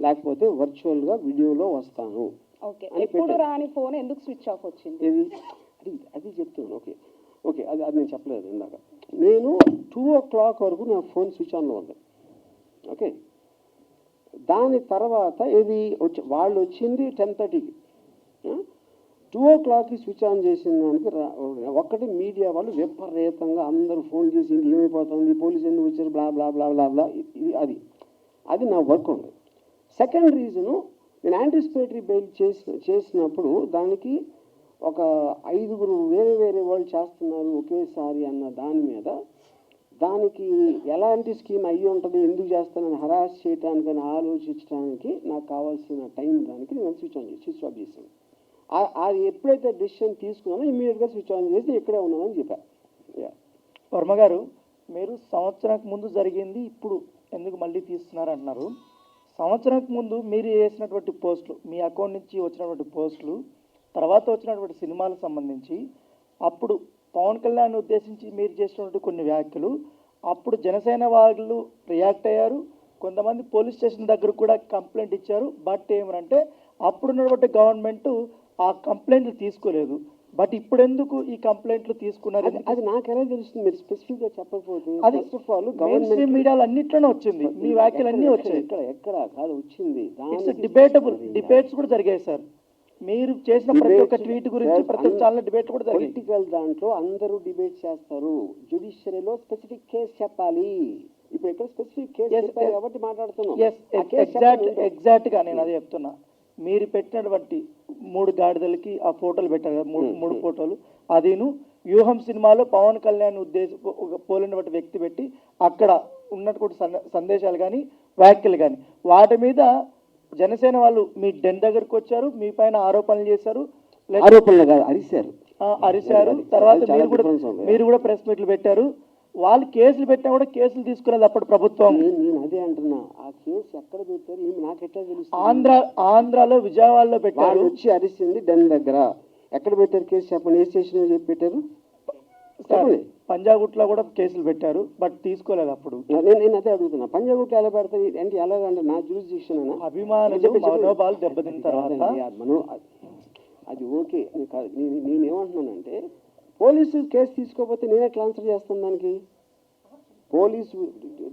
లేకపోతే వర్చువల్గా వీడియోలో వస్తాను. ఓకే, ఎప్పుడు రాని ఫోన్ ఎందుకు స్విచ్ ఆఫ్ వచ్చింది? అది చెప్తున్నాను. ఓకే అది నేను చెప్పలేదు ఇందాక. నేను 2 o'clock వరకు నా ఫోన్ స్విచ్ ఆన్లో ఉంది. ఓకే, దాని తర్వాత ఇది వాళ్ళు వచ్చింది 10:30కి. 2 o'clockకి స్విచ్ ఆన్ చేసిన దానికి ఒక్కటి మీడియా వాళ్ళు విపరీతంగా అందరూ ఫోన్ చేసి ఏమైపోతుంది, పోలీసు ఎందుకు వచ్చారు, బ్లా బ్లా బ్లా బ్లా బ్లా. అది నా వర్క్ ఉంది. సెకండ్ రీజను, నేను యాంటిసిపేటరీ బెయిల్ చేసినప్పుడు దానికి ఒక 5 వేరే వాళ్ళు చేస్తున్నారు ఒకేసారి అన్న దాని మీద, దానికి ఎలాంటి స్కీమ్ అయ్యి ఉంటుంది, ఎందుకు చేస్తానని హరాస్ చేయడానికని ఆలోచించడానికి నాకు కావాల్సిన టైం దానికి నేను స్విచ్ ఆఫ్ చేశాను. అది ఎప్పుడైతే డెసిషన్ తీసుకున్నానో ఇమ్మీడియట్గా స్విచ్ ఆన్ చేసి ఇక్కడే ఉన్నానని చెప్పా. వర్మ గారు, మీరు సంవత్సరానికి ముందు జరిగింది ఇప్పుడు ఎందుకు మళ్ళీ తీస్తున్నారు అంటున్నారు. సంవత్సరానికి ముందు మీరు చేసినటువంటి పోస్టులు, మీ అకౌంట్ నుంచి వచ్చినటువంటి పోస్టులు, తర్వాత వచ్చినటువంటి సినిమాలకు సంబంధించి అప్పుడు పవన్ కళ్యాణ్ ఉద్దేశించి మీరు చేసినటువంటి కొన్ని వ్యాఖ్యలు, అప్పుడు జనసేన వాళ్ళు రియాక్ట్ అయ్యారు. కొంతమంది పోలీస్ స్టేషన్ దగ్గర కూడా కంప్లైంట్ ఇచ్చారు. బట్ ఏమనంటే అప్పుడున్నటువంటి గవర్నమెంట్ ఆ కంప్లైంట్లు తీసుకోలేదు. బట్ ఇప్పుడు ఎందుకు ఈ కంప్లైంట్లు తీసుకున్నారు? అది నాకు ఎలా తెలుస్తుంది? మీరు స్పెసిఫిక్గా చెప్పకపోతే. అది ఫస్ట్ ఆఫ్ ఆల్ గవర్నమెంట్ మీడియాలో అన్నిట్లోనే వచ్చింది, మీ వ్యాఖ్యలు అన్నీ వచ్చాయి. ఎక్కడ కాదు వచ్చింది. ఇట్స్ డిబేటబుల్, డిబేట్స్ కూడా జరిగాయి సార్. మీరు చేసిన ప్రతి ఒక్క ట్వీట్ గురించి ప్రతి ఒక్క ఛానల్ డిబేట్ కూడా జరిగాయి. పొలిటికల్ దాంట్లో అందరూ డిబేట్ చేస్తారు. జ్యుడిషియరీలో స్పెసిఫిక్ కేసు చెప్పాలి. ఇప్పుడు ఇక్కడ స్పెసిఫిక్ కేసు చెప్పాలి కాబట్టి మాట్లాడుతున్నాం. ఎగ్జాక్ట్గా నేను అదే చెప్తున్నా. మీరు పెట్టినటువంటి 3 గాడిదలకి ఆ ఫోటోలు పెట్టారు కదా, మూడు ఫోటోలు, అదిను వ్యూహం సినిమాలో పవన్ కళ్యాణ్ పోలినటువంటి వ్యక్తి పెట్టి అక్కడ ఉన్నటువంటి సందేశాలు కానీ వ్యాఖ్యలు కానీ వాటి మీద జనసేన వాళ్ళు మీ డెన్ దగ్గరకు వచ్చారు, మీ పైన ఆరోపణలు చేశారు. ఆరోపణలు కాదు, అరిశారు. తర్వాత మీరు కూడా ప్రెస్ మీట్లు పెట్టారు. వాళ్ళు కేసులు పెట్టినా కూడా కేసులు తీసుకునేది అప్పుడు ప్రభుత్వం. నేను అదే అంటున్నా, ఆ కేసు ఎక్కడ పెట్టారు నాకు ఎట్లా తెలుసు? ఆంధ్రాలో విజయవాడలో పెట్టారు. వచ్చి అరిసింది డెన్ దగ్గర. ఎక్కడ పెట్టారు కేసు చెప్పండి, ఏ స్టేషన్ చెప్పి పెట్టారు? పంజాగుట్లో కూడా కేసులు పెట్టారు, బట్ తీసుకోలేదు అప్పుడు. నేను అదే అడుగుతున్నా, పంజాగుట్లో ఎలా పెడతాయి అంటే ఎలాగంటే నా జ్యూరిస్డిక్షన్ అభిమానులు మనోభావాలు దెబ్బతిన్న తర్వాత అది ఓకే. నేనేమంటున్నానంటే పోలీసు కేసు తీసుకోకపోతే నేనే ట్రాన్స్ఫర్ చేస్తాను దానికి. Police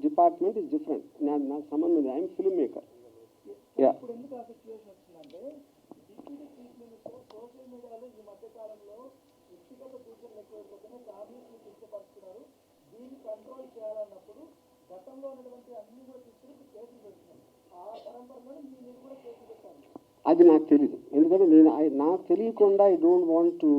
department is different. నాకు సంబంధం లేదు. I'm film maker. అది నాకు తెలియదు. ఎందుకంటే నాకు తెలియకుండా ఐ డోంట్ వాంట్ టు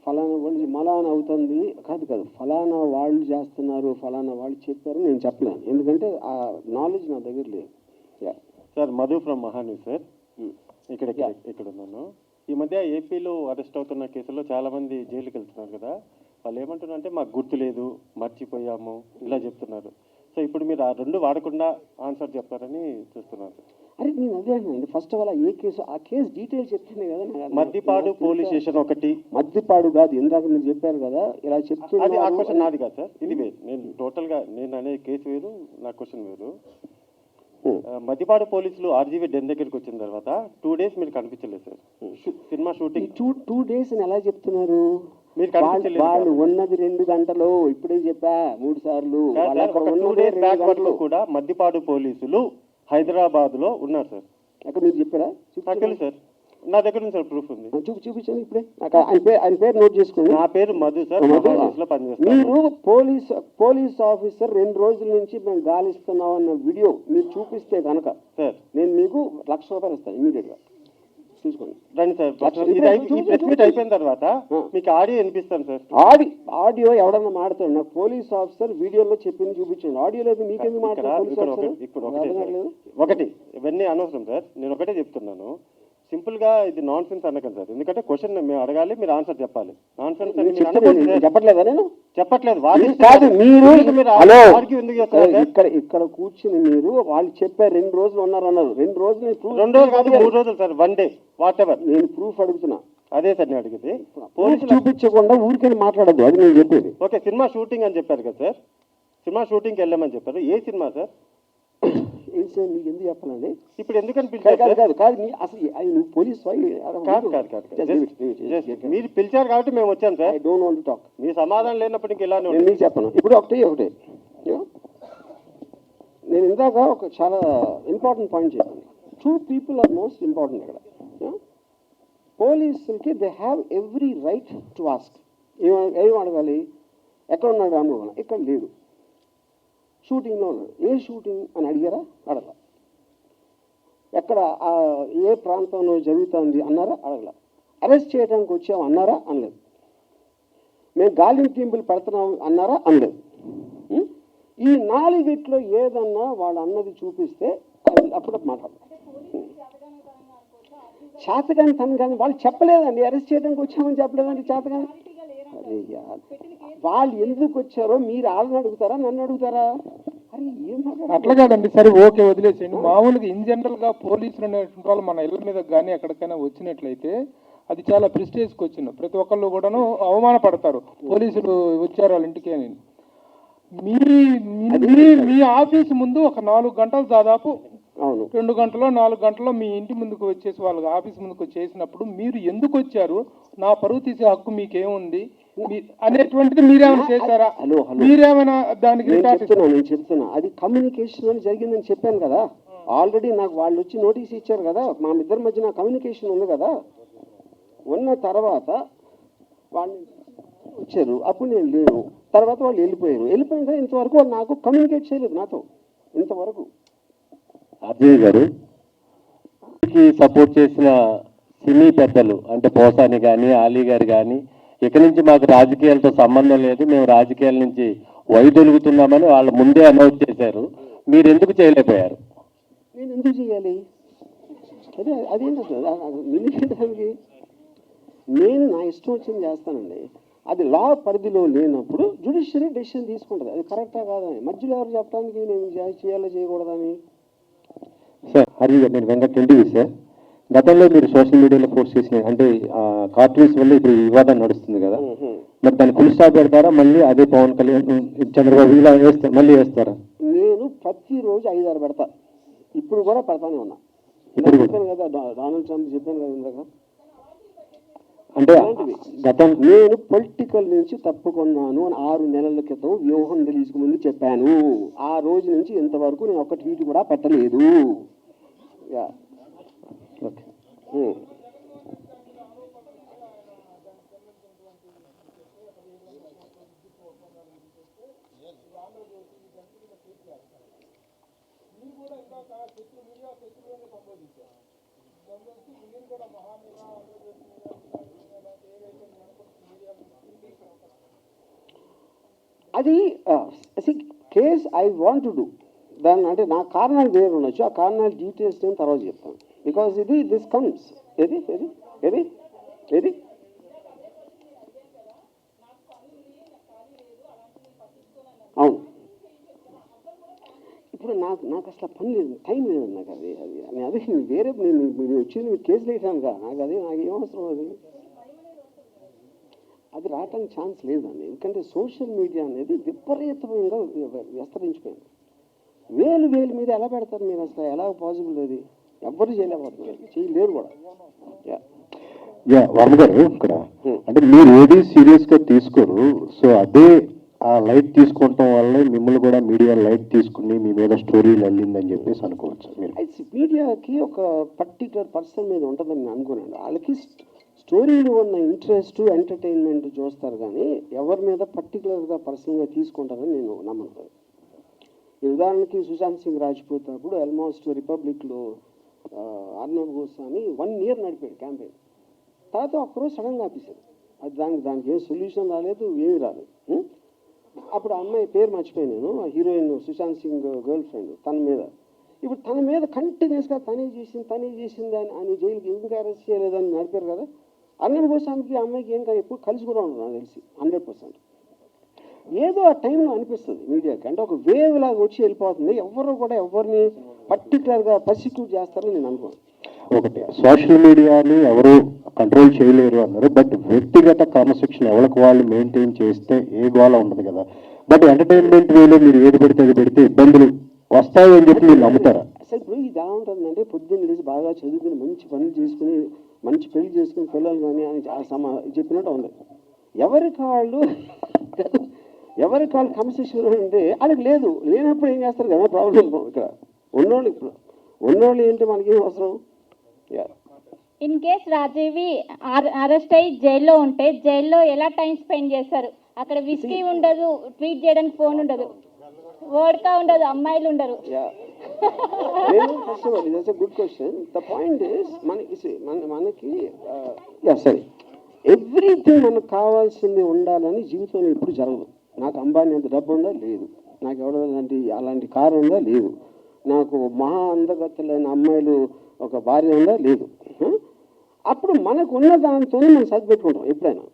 ఫలానా వాళ్ళు మలానా అవుతుంది కాదు ఫలానా వాళ్ళు చేస్తున్నారు, ఫలానా వాళ్ళు చెప్పారు నేను చెప్పలేను. ఎందుకంటే ఆ నాలెడ్జ్ నా దగ్గర లేదు. Sir, Madhu from Maha News sir. ఇక్కడ ఉన్నాను. ఈ మధ్య ఏపీలో అరెస్ట్ అవుతున్న కేసుల్లో చాలామంది జైలుకి వెళ్తున్నారు కదా. వాళ్ళు ఏమంటున్నారంటే మాకు గుర్తులేదు, మర్చిపోయాము, ఇలా చెప్తున్నారు. సో ఇప్పుడు మీరు ఆ 2 వాడకుండా ఆన్సర్ చెప్తారని చూస్తున్నారు. అరే నేను అదే అండి, first of all A case ఆ కేసు డీటెయిల్స్ చెప్తేనే కదా. మద్దిపాడు పోలీస్ స్టేషన్ ఒకటి. మద్దిపాడు కాదు, ఇందాక మీరు చెప్పారు కదా ఇలా చెప్తున్నారు. అది ఆ క్వశ్చన్ నాది కాదు సార్, ఇది వేరు. నేను టోటల్గా నేను అనే కేసు వేరు, నా క్వశ్చన్ వేరు. మద్దిపాడు పోలీసులు ఆర్జీవీ డెన్ దగ్గరికి వచ్చిన తర్వాత 2 days మీరు కనిపించలేదు సార్. సినిమా షూటింగ్ 2 days అని ఎలా చెప్తున్నారు? మీరు కనిపించలేదు. వాళ్ళు ఉన్నది 2 గంటలు. ఇప్పుడే చెప్పా 3 సార్లు. 2 days బ్యాక్ వరకు కూడా మద్దిపాడు పోలీసులు హైదరాబాద్ లో ఉన్నారు సార్. అక్కడ మీరు చెప్పారా? నాకు తెలుసు సార్, నా దగ్గర ఉంది సార్, ప్రూఫ్ ఉంది. చూపించండి ఇప్పుడే. ఆయన పేరు నోట్ చేసుకోండి. నా పేరు మధు సార్, లో పనిచేస్తాను. మీరు పోలీస్ ఆఫీసర్ 2 రోజుల నుంచి మేము గాలిస్తున్నాం అన్న వీడియో మీరు చూపిస్తే కనుక సార్ నేను మీకు ₹1,00,000 ఇస్తాను ఇమీడియట్ గా. చూసుకోండి. రండి సార్, ఈ ప్రెస్ మీట్ అయిపోయిన తర్వాత మీకు ఆడియో వినిపిస్తాను సార్. ఆడియో ఎవడన్నా మాడతాడు? నాకు పోలీస్ ఆఫీసర్ వీడియోలో చెప్పింది చూపించండి. ఆడియో లేదు మీకెందుకు మాట్లాడారు? ఇప్పుడు ఒకటి ఇవన్నీ అనవసరం సార్. నేను ఒకటే చెప్తున్నాను, సింపుల్ గా ఇది నాన్ సెన్స్ అనకండి సార్. ఎందుకంటే క్వశ్చన్ మేము అడగాలి, మీరు ఆన్సర్ చెప్పాలి. నాన్ సెన్స్ చెప్పట్లేదా? నేను చెప్పట్లేదు కాదు. మీరు ఎందుకు ఇక్కడ కూర్చుని మీరు వాళ్ళు చెప్పారు 2 రోజులు ఉన్నారు 2 రోజులు 2 రోజులు కాదు 3 రోజులు సార్, 1 day వాట్ ఎవర్. నేను ప్రూఫ్ అడుగుతున్నా. అదే సార్ నేను అడిగింది. పోలీసులు చూపించకుండా ఊరికెళ్ళి మాట్లాడద్దు, అది నేను చెప్పేది. ఓకే, సినిమా షూటింగ్ అని చెప్పారు కదా సార్, సినిమా షూటింగ్కి వెళ్ళామని చెప్పారు. ఏ సినిమా సార్? మీకు ఎందుకు చెప్పాలండి? ఇప్పుడు ఎందుకని పిలిచారు? అసలు పోలీస్ మీరు పిలిచారు కాబట్టి మేము వచ్చాం sir. I don't want to talk. మీ సమాధానం లేనప్పటికీ ఇలానే నేను మీకు చెప్పను. ఇప్పుడు ఒకటే నేను ఇందాక ఒక చాలా ఇంపార్టెంట్ పాయింట్ చెప్పాను. 2 people ఆర్ మోస్ట్ ఇంపార్టెంట్ ఇక్కడ. పోలీసులకి they have every right to ask. ఏం అడగాలి? ఎక్కడ ఉన్నాడు రామమోహన్? ఇక్కడ లేడు, షూటింగ్లో ఉన్నాడు. ఏ షూటింగ్ అని అడిగారా? అడగల. ఎక్కడ ఏ ప్రాంతంలో జరుగుతుంది అన్నారా? అడగల. అరెస్ట్ చేయడానికి వచ్చాము అన్నారా? అనలేదు. మేము గాలింపు పెడుతున్నాం అన్నారా? అనలేదు. ఈ 4 ఏదన్నా వాళ్ళు అన్నది చూపిస్తే అప్పుడు మాట్లాడతాం. చేతగాని తను కానీ వాళ్ళు చెప్పలేదండి, అరెస్ట్ చేయడానికి వచ్చామని చెప్పలేదండి చేతగాని. అరే యార్, వాళ్ళు ఎందుకు వచ్చారో మీరు వాళ్ళని అడుగుతారా నన్ను అడుగుతారా? అరే ఏం అట్లా కాదండి, సరే ఓకే వదిలేసేయండి. మామూలుగా ఇన్ జనరల్గా పోలీసులు అనేటువంటి వాళ్ళు మన ఇళ్ళ మీద కానీ ఎక్కడికైనా వచ్చినట్లయితే అది చాలా ప్రెస్టేజ్కి వచ్చిన ప్రతి ఒక్కళ్ళు కూడాను అవమానపడతారు, పోలీసులు వచ్చారు వాళ్ళ ఇంటికి అని. మీ ఆఫీస్ ముందు ఒక 4 గంటలు దాదాపు, అవును 2 గంటలో 4 గంటలో మీ ఇంటి ముందుకు వచ్చేసి వాళ్ళ ఆఫీస్ ముందుకు చేసినప్పుడు మీరు ఎందుకు వచ్చారు, నా పరువు తీసే హక్కు మీకేముంది అనేటువంటిది మీరేమైనా చేశారా? హలో మీరేమైనా దానికి నేను చెప్తున్నా అది కమ్యూనికేషన్ అని జరిగిందని చెప్పాను కదా. ఆల్రెడీ నాకు వాళ్ళు వచ్చి నోటీస్ ఇచ్చారు కదా, మా ఇద్దరి మధ్యన కమ్యూనికేషన్ ఉంది కదా. ఉన్న తర్వాత వాళ్ళు వచ్చారు, అప్పుడు నేను లేను, తర్వాత వాళ్ళు వెళ్ళిపోయిన కదా. ఇంతవరకు వాళ్ళు నాకు కమ్యూనికేట్ చేయలేదు నాతో ఇంతవరకు. అజయ్ గారు సపోర్ట్ చేసిన సినీ పెద్దలు అంటే పోసాని కానీ ఆలీ గారు కానీ ఇక నుంచి మాకు రాజకీయాలతో సంబంధం లేదు, మేము రాజకీయాల నుంచి వైదొలుగుతున్నామని వాళ్ళు ముందే అనౌన్స్ చేశారు. మీరు ఎందుకు చేయలేకపోయారు? నేను ఎందుకు చేయాలి? అదే అదేంటి, నేను నా ఇష్టం వచ్చింది చేస్తానండి. అది లా పరిధిలో లేనప్పుడు జ్యుడిషియరీ డెసిషన్ తీసుకుంటుంది, అది కరెక్టా కాదని. మధ్యలో ఎవరు చెప్పడానికి నేను చేయాలో చేయకూడదని. సార్ హరి గారు, నేను వెంకట్ రెడ్డి సార్. గతంలో మీరు సోషల్ మీడియాలో పోస్ట్ చేసిన అంటే కార్టూన్స్ వల్ల ఇప్పుడు వివాదం నడుస్తుంది కదా, మరి దాన్ని ఫుల్ స్టాప్ పెడతారా? మళ్ళీ అదే పవన్ కళ్యాణ్ చంద్రబాబు ఇలా వేస్తారు, మళ్ళీ వేస్తారా? నేను ప్రతిరోజు 5-6 పెడతా, ఇప్పుడు కూడా పెడతానే ఉన్నా. చెప్పాను కదా, డొనాల్డ్ ట్రంప్ చెప్పాను కదా ఇందాక. అంటే నేను పొలిటికల్ నుంచి తప్పుకున్నాను అని 6 నెలల క్రితం వ్యూహం రిలీజ్కి ముందు చెప్పాను. ఆ రోజు నుంచి ఇంతవరకు నేను ఒక్క ట్వీట్ కూడా పెట్టలేదు. అది case I want to do దాన్ని, అంటే నా కారణాలు వేరు ఉండొచ్చు, ఆ కారణాలు డీటెయిల్స్ నేను తర్వాత చెప్తాను. బికాజ్ ఇది దిస్ కమ్స్ ఏది ఏది ఏది ఏది అవును. ఇప్పుడు నాకు అసలు పని లేదు, టైం లేదు నాకు. అది వేరే నేను వచ్చింది మీరు కేసులు వేసాను కదా, నాకు ఏం అవసరం అది రావటానికి ఛాన్స్ లేదండి. ఎందుకంటే సోషల్ మీడియా అనేది విపరీతంగా విస్తరించిపోయింది. వేలు మీద ఎలా పెడతారు మీరు? అసలు ఎలా పాసిబుల్? అది ఎవ్వరు చేయలేకపోతున్నారు, చేయలేరు కూడా. వర్మ గారు, ఇక్కడ అంటే మీరు ఏది సీరియస్గా తీసుకోరు, సో అదే ఆ లైట్ తీసుకోవటం వల్ల మిమ్మల్ని కూడా మీడియా లైట్ తీసుకుని మీ మీద స్టోరీలు వెళ్ళిందని చెప్పేసి అనుకోవచ్చు. మీడియాకి ఒక పర్టికులర్ పర్సన్ మీద ఉంటుందని నేను అనుకున్నాను. వాళ్ళకి స్టోరీలు ఉన్న ఇంట్రెస్ట్ ఎంటర్టైన్మెంట్ చూస్తారు, కానీ ఎవరి మీద పర్టికులర్గా పర్సనల్గా తీసుకుంటారని నేను నమ్మను. ఈ ఉదాహరణకి సుశాంత్ సింగ్ రాజ్పూత్ అప్పుడు ఆల్మోస్ట్ రిపబ్లిక్లో అర్నబ్ గోస్వామి 1 year నడిపాడు క్యాంపెయిన్. తర్వాత ఒక్కరోజు సడన్గా ఆపేశారు. అది దానికి ఏం సొల్యూషన్ రాలేదు, ఏమీ రాలేదు. అప్పుడు ఆ అమ్మాయి పేరు మర్చిపోయాను నేను, ఆ heroine Sushant Singh girlfriend, తన మీద ఇప్పుడు తన మీద కంటిన్యూస్గా తనే చేసింది అని జైలుకి ఇంకా అరెస్ట్ చేయలేదని నడిపారు కదా. అర్నబ్ గోస్వామికి ఆ అమ్మాయికి ఏం కాదు, ఎప్పుడు కలిసి కూడా ఉండదు నాకు తెలిసి 100%. ఏదో ఆ టైంలో అనిపిస్తుంది మీడియాకి, అంటే ఒక వేవ్ లాగా వచ్చి వెళ్ళిపోతుంది. ఎవరు కూడా ఎవరిని పర్టికులర్గా పర్సిక్యూట్ చేస్తారని నేను అనుకోను. ఒకటి, సోషల్ మీడియాని ఎవరు కంట్రోల్ చేయలేరు అన్నారు, బట్ వ్యక్తిగత క్రమశిక్షణ ఎవరికి వాళ్ళు మెయింటైన్ చేస్తే ఏ గోళ ఉండదు కదా. బట్ ఎంటర్టైన్మెంట్ వేలో మీరు ఏది పెడితే అది పెడితే ఇబ్బందులు వస్తాయని చెప్పి మీరు నమ్ముతారా? అసలు ఇప్పుడు ఇది ఎలా ఉంటుందంటే, పొద్దున్న లేచి బాగా చదువుకుని మంచి పనులు చేసుకుని మంచి పెళ్లి చేసుకుని పిల్లలు కానీ అని చెప్పినట్టు ఉంది. ఎవరికి వాళ్ళు క్రమశిక్షణ అంటే వాళ్ళకి లేదు. లేనప్పుడు ఏం చేస్తారు కదా ప్రాబ్లం. ఇక్కడ ఉన్నోళ్ళు ఏంటి మనకేం అవసరం? ఇన్ కేస్ రాజీవి అరెస్ట్ అయ్యి జైల్లో ఉంటే జైల్లో ఎలా టైం స్పెండ్ చేస్తారు? అక్కడ విస్కీ ఉండదు, ట్వీట్ చేయడానికి ఫోన్ ఉండదు, వోడ్కా ఉండదు, అమ్మాయిలు ఉండరు. Good question. The point is మనకి సరే ఎవ్రీథింగ్ మనకు కావాల్సింది ఉండాలని జీవితంలో ఎప్పుడు జరగదు. నాకు అంబానీ అంత డబ్బు ఉందా? లేదు. నాకు ఎవడో అలాంటి కారు ఉందా? లేదు. నాకు మహా అందగత్తెలైన అమ్మాయిలు ఒక భార్య ఉందా? లేదు. అప్పుడు మనకు ఉన్న దాంతోనే మనం సరిపెట్టుకుంటాం ఎప్పుడైనా.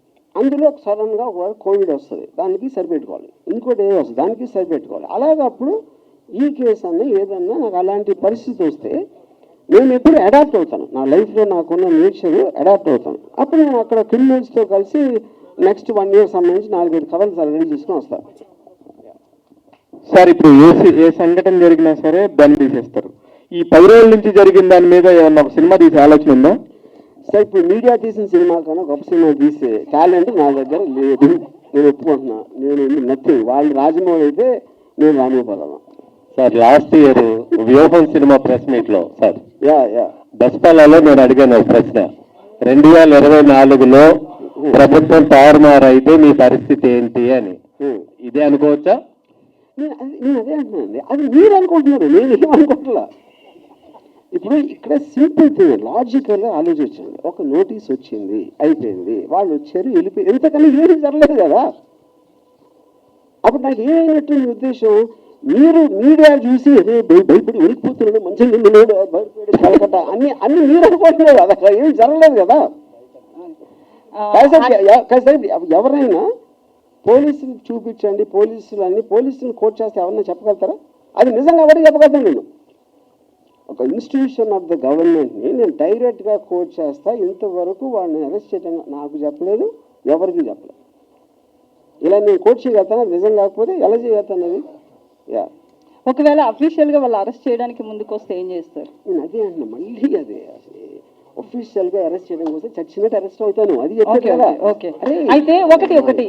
అందులో సడన్గా ఒక కోవిడ్ వస్తుంది, దానికి సరిపెట్టుకోవాలి. ఇంకోటి ఏదో వస్తుంది, దానికి సరిపెట్టుకోవాలి. అలాగే అప్పుడు ఈ కేసు అన్న ఏదన్నా నాకు అలాంటి పరిస్థితి వస్తే నేను ఎప్పుడు అడాప్ట్ అవుతాను. నా లైఫ్లో నాకున్న నేచర్ అడాప్ట్ అవుతాను. అప్పుడు నేను అక్కడ క్రిమినల్స్తో కలిసి నెక్స్ట్ 1 year సంబంధించి 4-5 కథలు రెడీ చేసుకుని వస్తాను. సార్ ఇప్పుడు ఏ సంఘటన జరిగినా సరే దాన్ని తీసేస్తారు. ఈ 10 రోజుల నుంచి జరిగిన దాని మీద ఏమన్నా ఒక సినిమా తీసే ఆలోచన ఉందా? సార్ ఇప్పుడు మీడియా తీసిన సినిమా కన్నా గొప్ప సినిమా తీసే టాలెంట్ నా దగ్గర లేదు, నేను ఒప్పుకుంటున్నా. నేను నథింగ్. వాళ్ళు రాజమౌళి అయితే నేను రామగోపాలరావు. సార్ లాస్ట్ ఇయర్ వ్యూహం సినిమా ప్రెస్ మీట్ లో సార్ యా దసపాలలో నేను అడిగాను ఒక ప్రశ్న, 2024లో ప్రభుత్వం తారుమారు అయితే మీ పరిస్థితి ఏంటి అని. ఇదే అనుకోవచ్చా? నేను అదే అంటున్నానండి. అది మీరు అనుకుంటున్నారు, నేను ఏమనుకుంటున్నా. ఇప్పుడు ఇక్కడ సింపుల్ థింగ్, లాజికల్గా ఆలోచించండి. ఒక నోటీస్ వచ్చింది, అయిపోయింది, వాళ్ళు వచ్చారు, వెళ్ళిపోయి, ఎంతకన్నా ఏమీ జరగలేదు కదా. అప్పుడు నాకు ఏమైనట్టు మీ ఉద్దేశం, మీరు మీడియా చూసి అదే భయపడి ఉనికిపోతున్నాడు, మంచిగా నిన్నోడు భయపడి కలకట్ట అన్ని మీరు అనుకుంటున్నారు కదా, అక్కడ ఏం జరగలేదు కదా. ఎవరైనా పోలీసులు చూపించండి, పోలీసులు కోట్ చేస్తే ఎవరైనా చెప్పగలుగుతారా? అది నిజంగా ఎవరికి చెప్పగలుగుతాను. నేను ఒక ఇన్స్టిట్యూషన్ ఆఫ్ ద గవర్నమెంట్ని నేను డైరెక్ట్గా కోట్ చేస్తా. ఇంతవరకు వాళ్ళని అరెస్ట్ చేయడం నాకు చెప్పలేదు, ఎవరికి చెప్పలేదు. ఇలా నేను కోట్ చేయగలుగుతాను, నిజం కాకపోతే ఎలా చేయగలుగుతాను అది? యా, ఒకవేళ అఫీషియల్గా వాళ్ళు అరెస్ట్ చేయడానికి ముందుకు వస్తే ఏం చేస్తారు? నేను అదే అంటున్నా, మళ్ళీ అదే ఒఫీషియల్గా అరెస్ట్ చేయడం కోసం చచ్చినట్టు అరెస్ట్ అవుతాను, అది చెప్పాను కదా. ఓకే, అయితే ఒకటి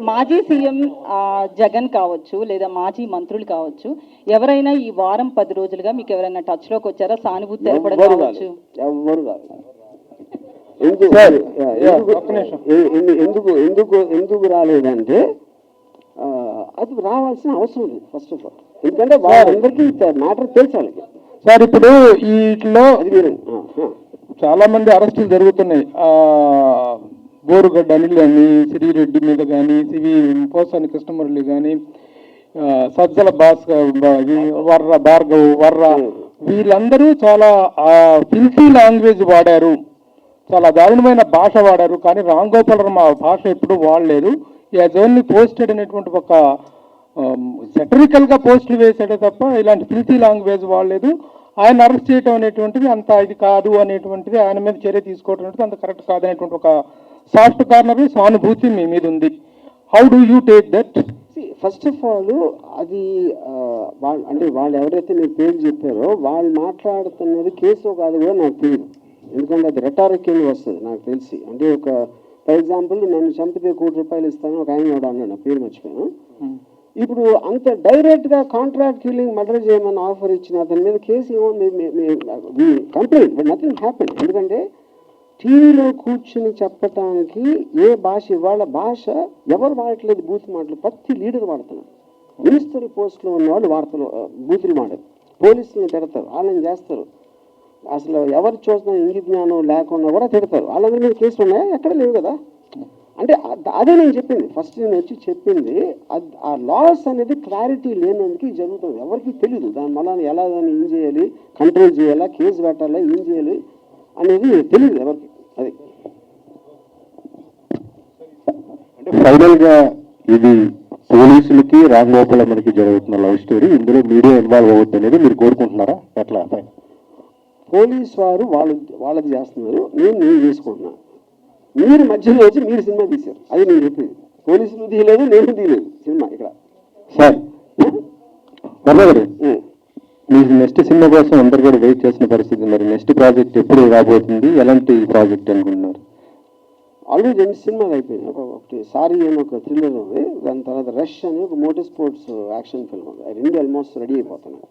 మాజీ సీఎం జగన్ కావచ్చు, లేదా మాజీ మంత్రులు కావచ్చు, ఎవరైనా ఈ వారం 10 రోజులుగా మీకు ఎవరైనా టచ్ లోకి వచ్చారా? సానుభూతి తెలపడం కావచ్చు? ఎవ్వరు కాదు. ఎందుకు రాలేదంటే అది రావాల్సిన అవసరం లేదు ఫస్ట్ ఆఫ్ ఆల్. ఎందుకంటే వాళ్ళందరికీ మ్యాటర్ తెలుసు వాళ్ళకి. సార్ ఇప్పుడు వీటిలో అది మీరు చాలా మంది అరెస్టులు జరుగుతున్నాయి. బోరుగడ్డ అనిల్ కానీ, శ్రీరెడ్డి మీద కానీ, పోసాని కృష్ణమురళి కానీ, సజ్జల భార్గవ్ వీళ్ళందరూ చాలా ఫిల్తీ లాంగ్వేజ్ వాడారు, చాలా దారుణమైన భాష వాడారు. కానీ రామ్ గోపాల్ వర్మ భాష ఎప్పుడు వాడలేదు. యాజ్ ఓన్లీ పోస్టెడ్ అనేటువంటి ఒక సెటరికల్గా పోస్టులు వేసాడే తప్ప ఇలాంటి ఫిల్తీ లాంగ్వేజ్ వాడలేదు. ఆయన అరెస్ట్ చేయటం అనేటువంటిది అంత ఇది కాదు అనేటువంటిది, ఆయన మీద చర్య తీసుకోవడం అనేది అంత కరెక్ట్ కాదనేటువంటి ఒక సాఫ్ట్ కార్నర్ సానుభూతి మీ మీద ఉంది. How do you take that? First of all అది అంటే వాళ్ళు ఎవరైతే మీరు పేరు చెప్పారో వాళ్ళు మాట్లాడుతున్నది కేసు కాదు కూడా నాకు తెలియదు. ఎందుకంటే అది రెటారిక్ కింద వస్తుంది నాకు తెలిసి. అంటే ఒక ఫర్ ఎగ్జాంపుల్, నన్ను చంపితే ₹1,00,00,000 ఇస్తాను ఒక ఆయన కూడా అన్నాడు, నా పేరు మర్చిపోయాను. ఇప్పుడు అంత డైరెక్ట్గా కాంట్రాక్ట్ కిల్లింగ్ మర్డర్ చేయమని ఆఫర్ ఇచ్చిన అతని మీద కేసు ఏమో కంప్లైంట్, బట్ నథింగ్ హ్యాపెన్. ఎందుకంటే టీవీలో కూర్చుని చెప్పటానికి ఏ భాష, ఇవాళ భాష ఎవరు వాడట్లేదు, బూత్ మాటలు ప్రతి లీడర్ వాడుతున్నారు. మినిస్టర్ పోస్ట్లో ఉన్నవాళ్ళు వార్తలు బూతులు మాట్లాడు, పోలీసులను తిడతారు, వాళ్ళని చేస్తారు. అసలు ఎవరు చూసిన ఇంగిత జ్ఞానం లేకుండా కూడా తిడతారు. వాళ్ళందరి మీద కేసులు ఉన్నాయా? ఎక్కడ లేవు కదా. అంటే అదే నేను చెప్పింది, ఫస్ట్ నేను వచ్చి చెప్పింది ఆ లాస్ అనేది క్లారిటీ లేనందుకు జరుగుతుంది. ఎవరికి తెలియదు దాని వల్ల ఎలా దాన్ని ఏం చేయాలి, కంట్రోల్ చేయాలా, కేసు పెట్టాలా, ఏం చేయాలి అనేది తెలియదు ఎవరికి. అది అంటే ఫైనల్గా ఇది పోలీసులకి రామ్ గోపాల్ వర్మకి జరుగుతున్న లవ్ స్టోరీ, ఇందులో మీడియా ఇన్వాల్వ్ అవుతుంది అనేది మీరు కోరుకుంటున్నారా? ఎట్లా? పోలీస్ వారు వాళ్ళది చేస్తున్నారు, నేను చేసుకుంటున్నాను. మీరు మధ్యలో వచ్చి మీరు సినిమా తీశారు, అది నేను చెప్పింది. పోలీసులు తీయలేదు, నేను తీయలేదు సినిమా ఇక్కడ. సార్ వర్మ గారు, మీ నెక్స్ట్ సినిమా కోసం అందరు కూడా వెయిట్ చేసిన పరిస్థితి, మరి నెక్స్ట్ ప్రాజెక్ట్ ఎప్పుడు రాబోతుంది, ఎలాంటి ప్రాజెక్ట్ అనుకుంటున్నారు? ఆల్రెడీ 2 సినిమాలు అయిపోయినాయి. ఒకటి సారీ అని ఒక థ్రిల్లర్ ఉంది, దాని తర్వాత రష్ అని ఒక మోటార్ స్పోర్ట్స్ యాక్షన్ ఫిల్మ్ ఉంది. 2 ఆల్మోస్ట్ రెడీ అయిపోతున్నాయి.